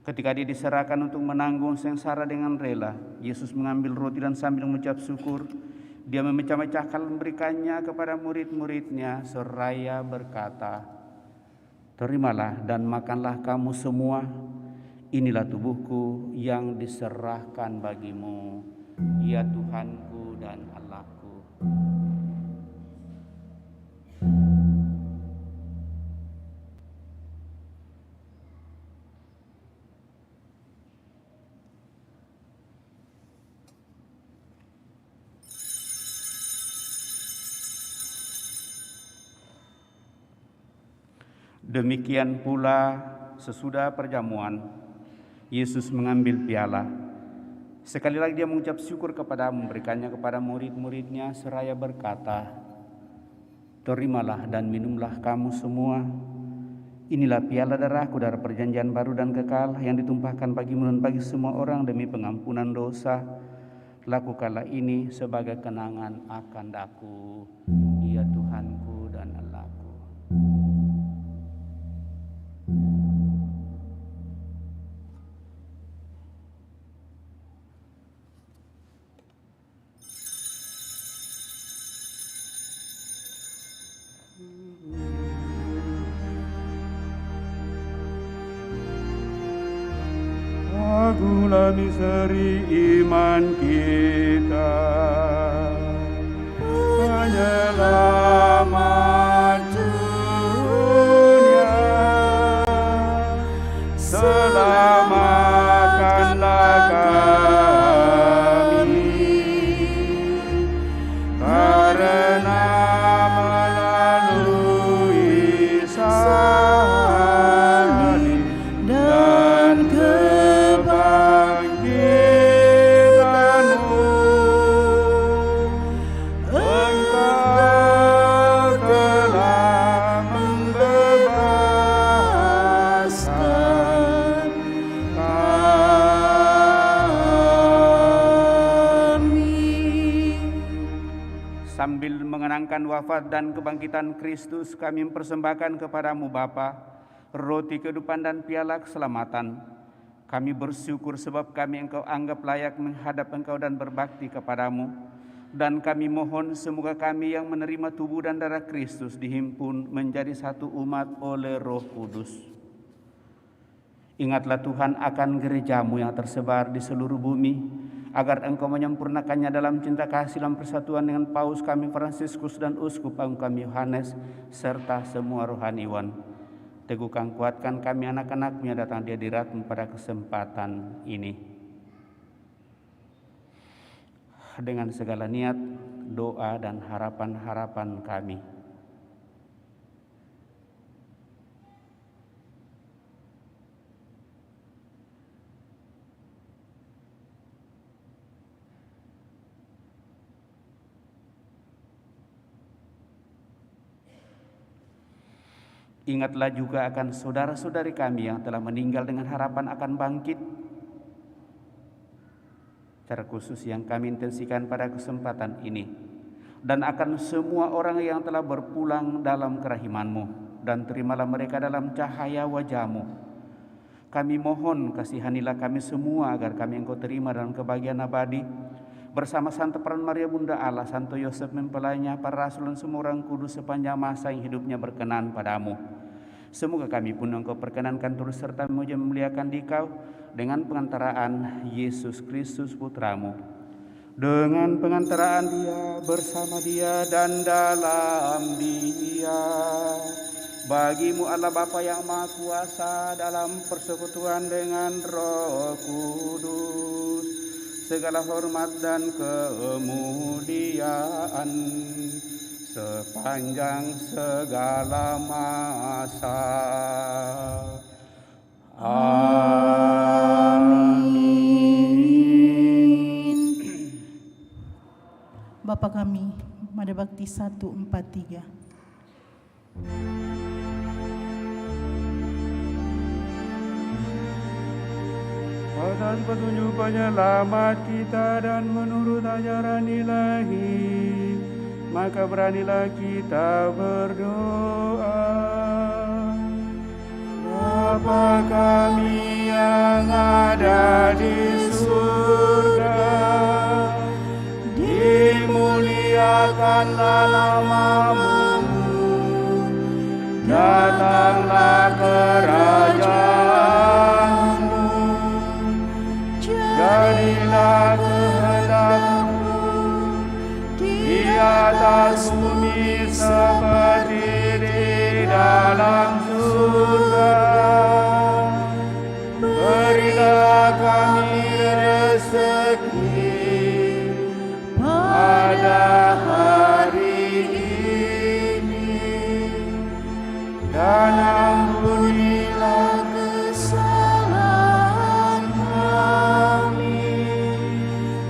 Ketika Dia diserahkan untuk menanggung sengsara dengan rela, Yesus mengambil roti dan sambil mengucap syukur, Dia memecah-mecahkan memberikannya kepada murid-muridnya seraya berkata, "Terimalah dan makanlah kamu semua, inilah tubuhku yang diserahkan bagimu, ya Tuhanku dan Allahku." Demikian pula sesudah perjamuan, Yesus mengambil piala. Sekali lagi Dia mengucap syukur kepada, memberikannya kepada murid-muridnya seraya berkata, "Terimalah dan minumlah kamu semua. Inilah piala darahku, darah perjanjian baru dan kekal, yang ditumpahkan bagimu dan bagi semua orang demi pengampunan dosa. Lakukanlah ini sebagai kenangan akan Aku, ya Tuhanku dan Allahku." itulah misteri iman kita. Penyelamat dunia, selamatkanlah kami, karena melalui salib dan kebangkitan-Mu, Engkau telah membebaskan kami. Sambil mengenangkan wafat dan kebangkitan Kristus, kami mempersembahkan kepadamu Bapa, roti kehidupan dan piala keselamatan. Kami bersyukur sebab kami Engkau anggap layak menghadap Engkau dan berbakti kepadamu. Dan kami mohon semoga kami yang menerima tubuh dan darah Kristus dihimpun menjadi satu umat oleh Roh Kudus. Ingatlah Tuhan akan gereja-Mu yang tersebar di seluruh bumi, agar Engkau menyempurnakannya dalam cinta kasih dalam persatuan dengan Paus kami Fransiskus dan Uskup Agung kami Yohanes, serta semua rohaniwan. Teguhkan, kuatkan kami anak-anak-Mu yang datang di hadirat-Mu pada kesempatan ini. Dengan segala niat, doa, dan harapan-harapan kami, ingatlah juga akan saudara-saudari kami yang telah meninggal dengan harapan akan bangkit. Secara khusus yang kami intensikan pada kesempatan ini, dan akan semua orang yang telah berpulang dalam kerahiman-Mu, dan terimalah mereka dalam cahaya wajah-Mu. Kami mohon kasihanilah kami semua agar kami Engkau terima dalam kebahagiaan abadi, bersama Santa Peran Maria Bunda Allah, Santo Yosef mempelainya, para rasul dan semua orang kudus sepanjang masa yang hidupnya berkenan padamu. Semoga kami pun Engkau perkenankan turut serta memuja memuliakan Dikau dengan pengantaraan Yesus Kristus Putra-Mu. Dengan pengantaraan Dia, bersama Dia, dan dalam Dia, bagi-Mu Allah Bapa yang Maha Kuasa, dalam persekutuan dengan Roh Kudus, segala hormat dan kemuliaan sepanjang segala masa. Amin. Bapa kami, Mada Bakti 143. Atas petunjuk penyelamat kita dan menurut ajaran ilahi, maka beranilah kita berdoa. Bapa kami yang ada di surga, dimuliakanlah nama-Mu, datanglah kerajaan-Mu, jadilah kehendak-Mu di atas bumi seperti di dalam surga. Berilah kami rezeki pada hari ini, dan ampunilah kesalahan kami,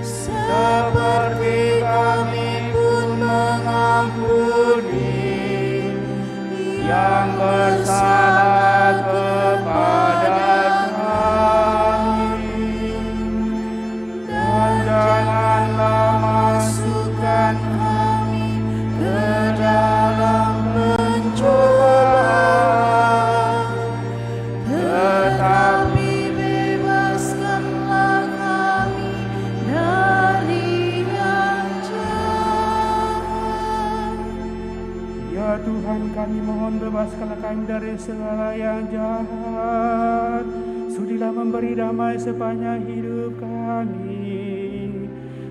seperti kami pun mengampuni yang bersalah kepada kami, dan janganlah masukkan kami ke dalam pencobaan, tetapi bebaskanlah kami dari yang jahat. Ya Tuhan, kami mohon bebaskanlah kami dari segala yang jahat, Sudilah memberi damai sepanjang hidup kami,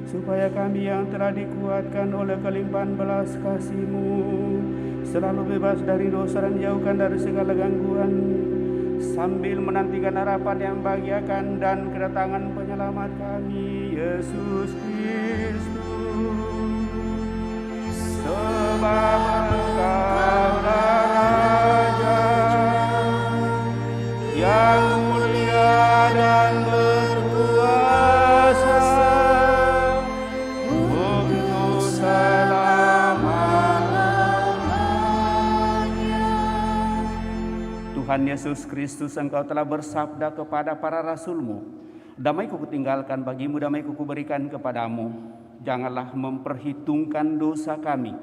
supaya kami yang telah dikuatkan oleh kelimpahan belas kasih-Mu selalu bebas dari dosa dan jauhkan dari segala gangguan, sambil menantikan harapan yang bahagiakan dan kedatangan penyelamat kami, Yesus Kristus. Sebab Engkaulah Raja yang mulia dan berkuasa untuk selama-lamanya. Tuhan Yesus Kristus, Engkau telah bersabda kepada para rasul-Mu, damai-Ku kutinggalkan bagimu, damai-Ku kuberikan kepadamu. Janganlah memperhitungkan dosa kami,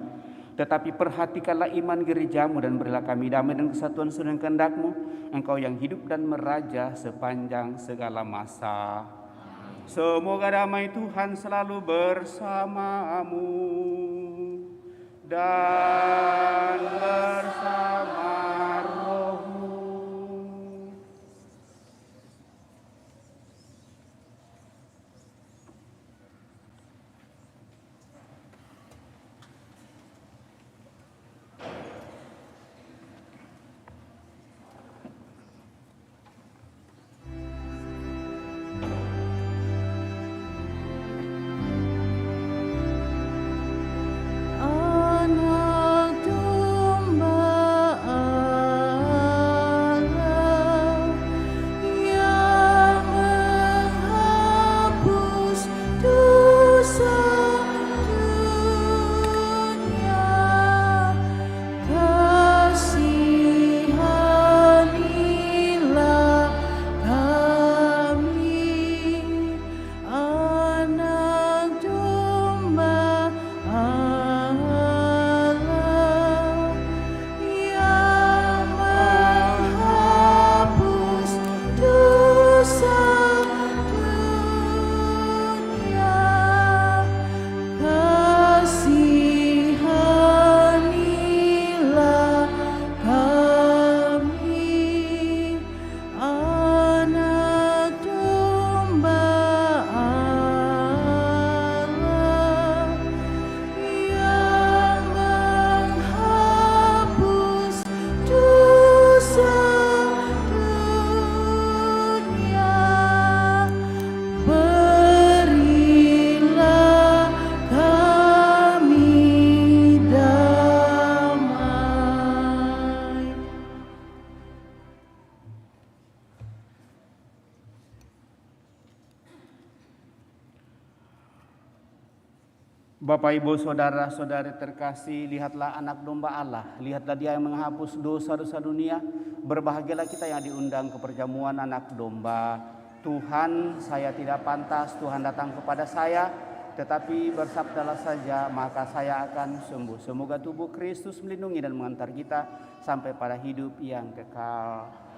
tetapi perhatikanlah iman gereja-Mu dan berilah kami damai dan kesatuan sesuai kehendak-Mu, Engkau yang hidup dan meraja sepanjang segala masa. Semoga damai Tuhan selalu bersamamu dan bersama rohmu. Anak domba Allah yang menghapus dosa dunia, kasihanilah kami. Anak domba Allah yang menghapus dosa dunia, kasihanilah kami. Anak domba Allah yang menghapus dosa dunia, berilah kami damai. Bapak, Ibu, Saudara-saudari terkasih, lihatlah anak domba Allah, lihatlah Dia yang menghapus dosa-dosa dunia. Berbahagialah kita yang diundang ke perjamuan anak domba. Tuhan, saya tidak pantas Tuhan datang kepada saya, tetapi bersabdalah saja maka saya akan sembuh. Semoga tubuh Kristus melindungi dan mengantar kita sampai pada hidup yang kekal.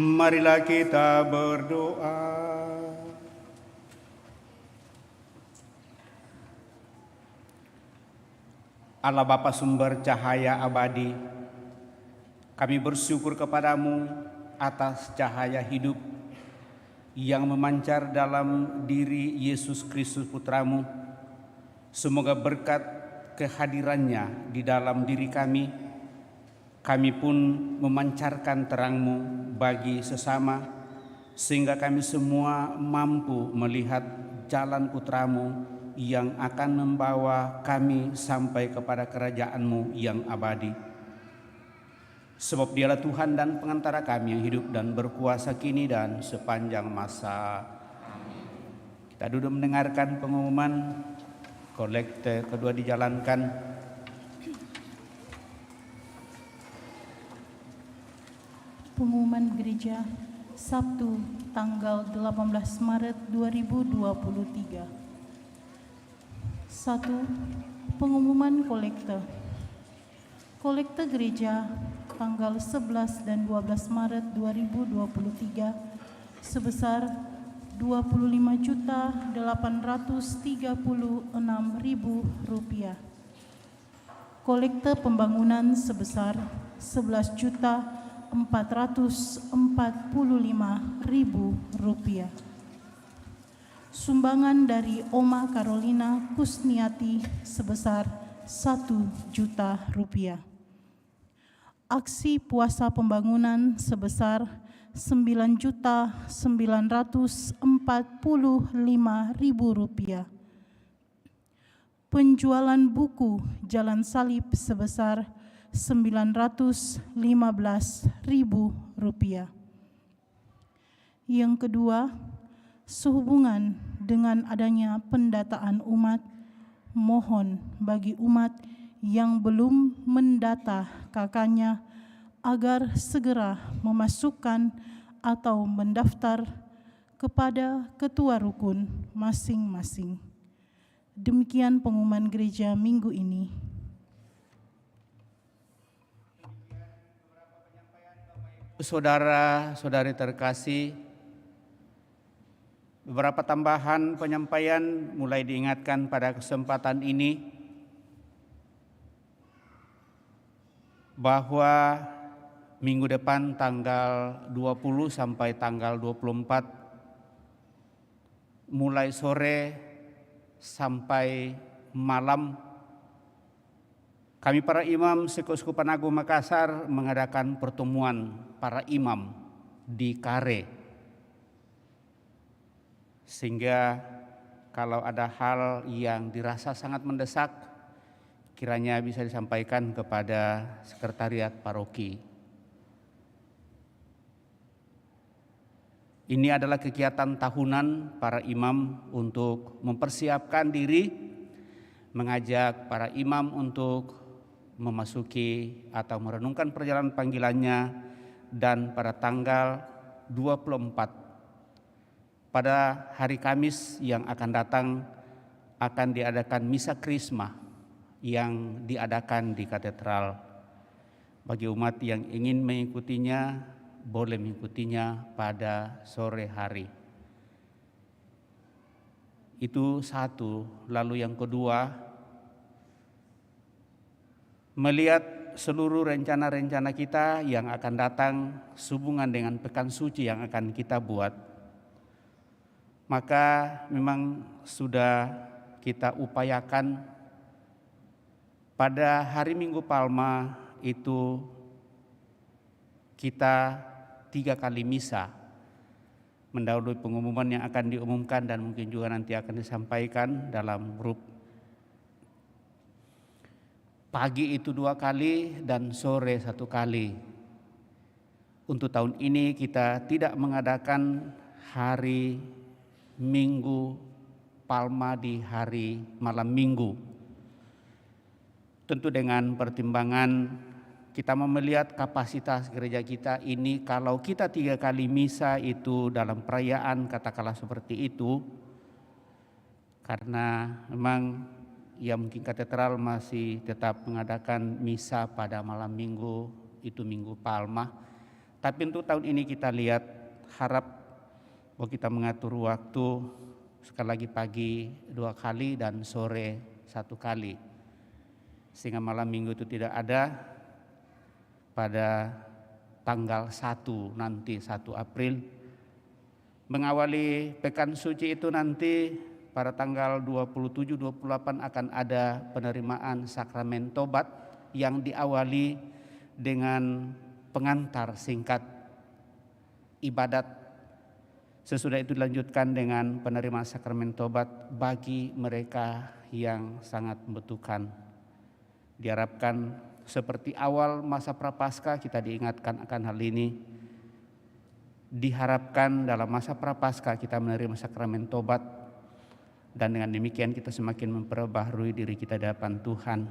Marilah kita berdoa. Allah Bapa sumber cahaya abadi, kami bersyukur kepadamu atas cahaya hidup yang memancar dalam diri Yesus Kristus Putramu. Semoga berkat kehadirannya di dalam diri kami pun memancarkan terang-Mu bagi sesama, sehingga kami semua mampu melihat jalan Putra-Mu yang akan membawa kami sampai kepada kerajaan-Mu yang abadi. Sebab Dialah Tuhan dan pengantara kami yang hidup dan berkuasa kini dan sepanjang masa. Kita duduk mendengarkan pengumuman kolekte kedua dijalankan. Pengumuman gereja Sabtu tanggal 18 Maret 2023. 1. Pengumuman kolekte. Kolekte gereja tanggal 11 dan 12 Maret 2023 sebesar Rp25.836.000. Kolekte pembangunan sebesar Rp11.445.000. Sumbangan dari Oma Carolina Kusniati sebesar Rp1.000.000. Aksi puasa pembangunan sebesar Rp9.945.000. Penjualan buku Jalan Salib sebesar Rp915.000. Yang kedua, sehubungan dengan adanya pendataan umat, mohon bagi umat yang belum mendata kakaknya agar segera memasukkan atau mendaftar kepada ketua rukun masing-masing. Demikian pengumuman gereja minggu ini. Saudara-saudari terkasih, beberapa tambahan penyampaian mulai diingatkan pada kesempatan ini bahwa minggu depan tanggal 20 sampai tanggal 24 mulai sore sampai malam kami para imam Sekeuskupan Agung Makassar mengadakan pertemuan para imam di Kare, sehingga kalau ada hal yang dirasa sangat mendesak kiranya bisa disampaikan kepada sekretariat paroki. Ini adalah kegiatan tahunan para imam untuk mempersiapkan diri, mengajak para imam untuk memasuki atau merenungkan perjalanan panggilannya, dan pada tanggal 24 pada hari Kamis yang akan datang akan diadakan misa Krisma yang diadakan di katedral. Bagi umat yang ingin mengikutinya, boleh mengikutinya pada sore hari. Itu satu. Lalu yang kedua, melihat seluruh rencana-rencana kita yang akan datang sehubungan dengan Pekan Suci yang akan kita buat, maka memang sudah kita upayakan pada hari Minggu Palma itu kita 3 kali misa, mendahului pengumuman yang akan diumumkan dan mungkin juga nanti akan disampaikan dalam grup. Pagi itu 2 kali dan sore 1 kali. Untuk tahun ini kita tidak mengadakan hari Minggu Palma di hari malam Minggu. Tentu dengan pertimbangan kita melihat kapasitas gereja kita ini, kalau kita 3 kali misa itu dalam perayaan katakanlah seperti itu, karena memang ya mungkin katedral masih tetap mengadakan misa pada malam Minggu, itu Minggu Palma. Tapi untuk tahun ini kita lihat, harap bahwa kita mengatur waktu sekali lagi pagi 2 kali dan sore 1 kali. Sehingga malam minggu itu tidak ada pada tanggal 1 nanti 1 April. Mengawali pekan suci itu nanti pada tanggal 27-28 akan ada penerimaan sakramen tobat yang diawali dengan pengantar singkat ibadat. Sesudah itu dilanjutkan dengan penerimaan sakramen tobat bagi mereka yang sangat membutuhkan. Diharapkan seperti awal masa Prapaskah kita diingatkan akan hal ini. Diharapkan dalam masa Prapaskah kita menerima sakramen tobat, dan dengan demikian kita semakin memperbaharui diri kita di hadapan Tuhan.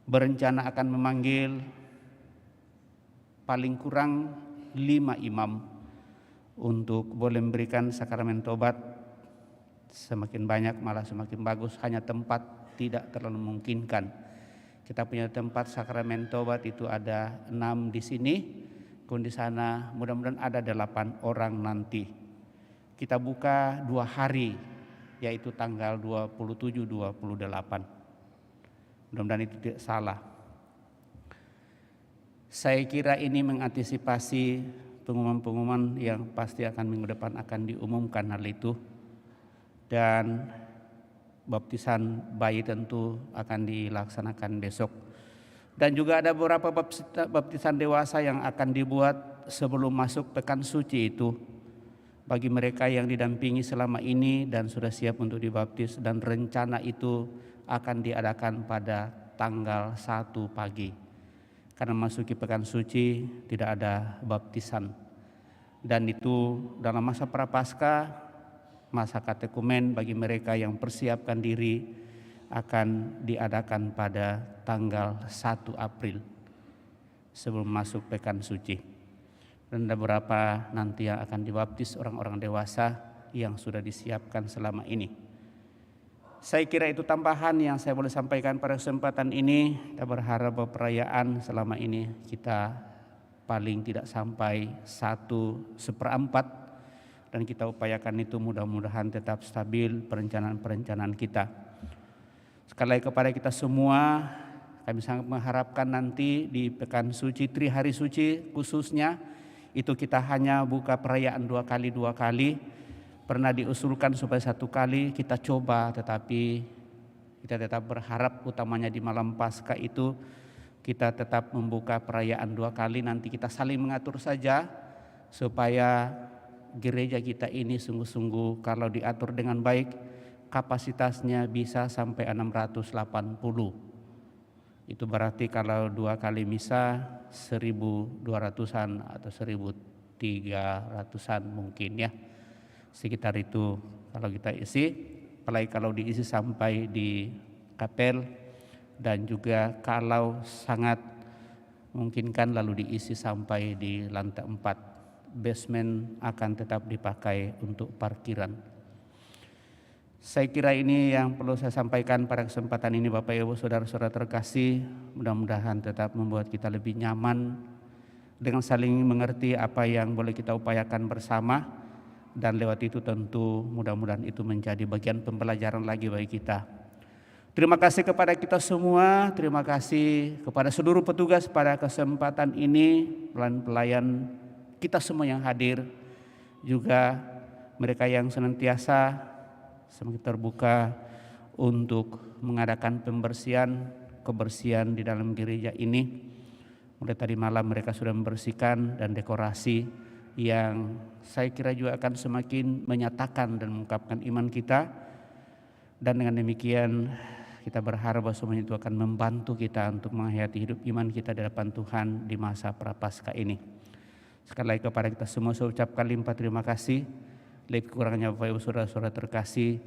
Berencana akan memanggil paling kurang 5 imam untuk boleh memberikan sakramen tobat. Semakin banyak malah semakin bagus, hanya tempat tidak terlalu memungkinkan. Kita punya tempat sakramen tobat itu ada 6 di sini, kemudian di sana mudah-mudahan ada 8 orang nanti. Kita buka 2 hari, yaitu tanggal 27-28. Mudah-mudahan itu tidak salah. Saya kira ini mengantisipasi pengumuman-pengumuman yang pasti akan minggu depan akan diumumkan hal itu. Dan baptisan bayi tentu akan dilaksanakan besok. Dan juga ada beberapa baptisan dewasa yang akan dibuat sebelum masuk pekan suci itu, bagi mereka yang didampingi selama ini dan sudah siap untuk dibaptis, dan rencana itu akan diadakan pada tanggal 1 pagi. Karena masuki pekan suci tidak ada baptisan. Dan itu dalam masa Prapaskah, masa katekumen bagi mereka yang persiapkan diri akan diadakan pada tanggal 1 April sebelum masuk pekan suci. Dan ada beberapa nanti yang akan dibaptis orang-orang dewasa yang sudah disiapkan selama ini. Saya kira itu tambahan yang saya boleh sampaikan pada kesempatan ini. Kita berharap bahwa perayaan selama ini kita paling tidak sampai 1/4, dan kita upayakan itu mudah-mudahan tetap stabil perencanaan-perencanaan kita. Sekali lagi kepada kita semua, kami sangat mengharapkan nanti di pekan suci, Trihari Suci khususnya, itu kita hanya buka perayaan 2 kali. Pernah diusulkan supaya 1 kali, kita coba, tetapi kita tetap berharap utamanya di malam Paskah itu kita tetap membuka perayaan 2 kali. Nanti kita saling mengatur saja supaya gereja kita ini sungguh-sungguh kalau diatur dengan baik kapasitasnya bisa sampai 680. Itu berarti kalau 2 kali misa 1.200-an atau 1.300-an mungkin ya. Sekitar itu kalau kita isi, apalagi kalau diisi sampai di kapel, dan juga kalau sangat memungkinkan lalu diisi sampai di lantai 4. Basement akan tetap dipakai untuk parkiran. Saya kira ini yang perlu saya sampaikan pada kesempatan ini, Bapak Ibu Saudara-saudara terkasih. Mudah-mudahan tetap membuat kita lebih nyaman dengan saling mengerti apa yang boleh kita upayakan bersama, dan lewat itu tentu mudah-mudahan itu menjadi bagian pembelajaran lagi bagi kita. Terima kasih kepada kita semua, terima kasih kepada seluruh petugas pada kesempatan ini, pelayan kita semua yang hadir, juga mereka yang senantiasa semakin terbuka untuk mengadakan kebersihan di dalam gereja ini. Mulai tadi malam mereka sudah membersihkan dan dekorasi yang saya kira juga akan semakin menyatakan dan mengungkapkan iman kita. Dan dengan demikian kita berharap bahwa semuanya itu akan membantu kita untuk menghayati hidup iman kita di hadapan Tuhan di masa Prapaskah ini. Sekali lagi kepada kita semua saya ucapkan limpah terima kasih. Lebih kurangnya Bapak Ibu Saudara-saudara terkasih,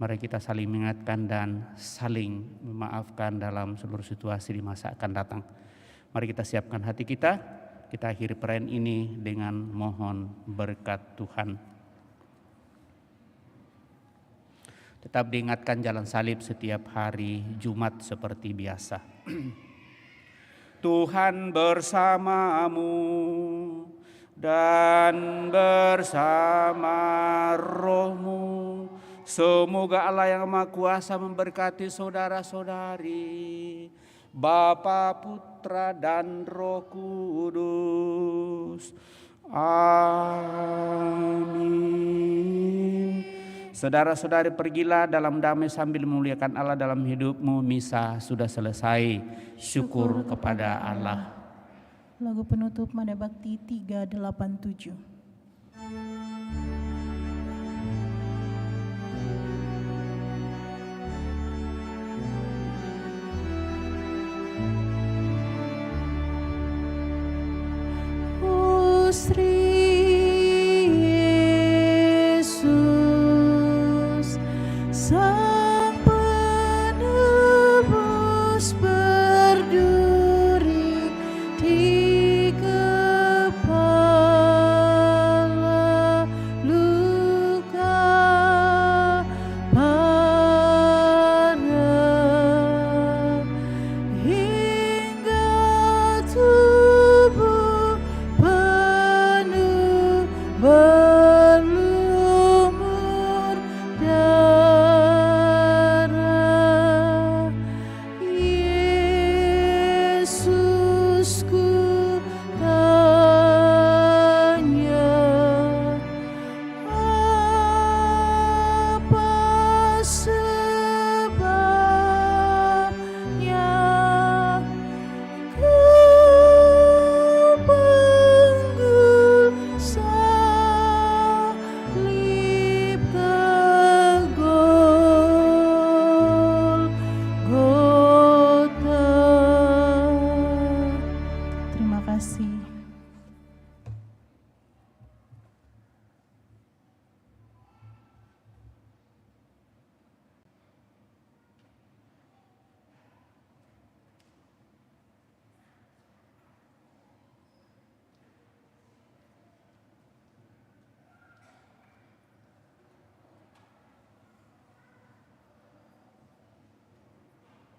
mari kita saling mengingatkan dan saling memaafkan dalam seluruh situasi di masa akan datang. Mari kita siapkan hati kita akhiri perayaan ini dengan mohon berkat Tuhan. Tetap diingatkan jalan salib setiap hari Jumat seperti biasa. Tuhan bersamamu dan bersama rohmu. Semoga Allah yang Maha Kuasa memberkati saudara-saudari, Bapa, Putra, dan Roh Kudus. Amin. Saudara-saudari, pergilah dalam damai sambil memuliakan Allah dalam hidupmu. Misa sudah selesai. Syukur kepada Allah. Lagu penutup Mada Bakti 387.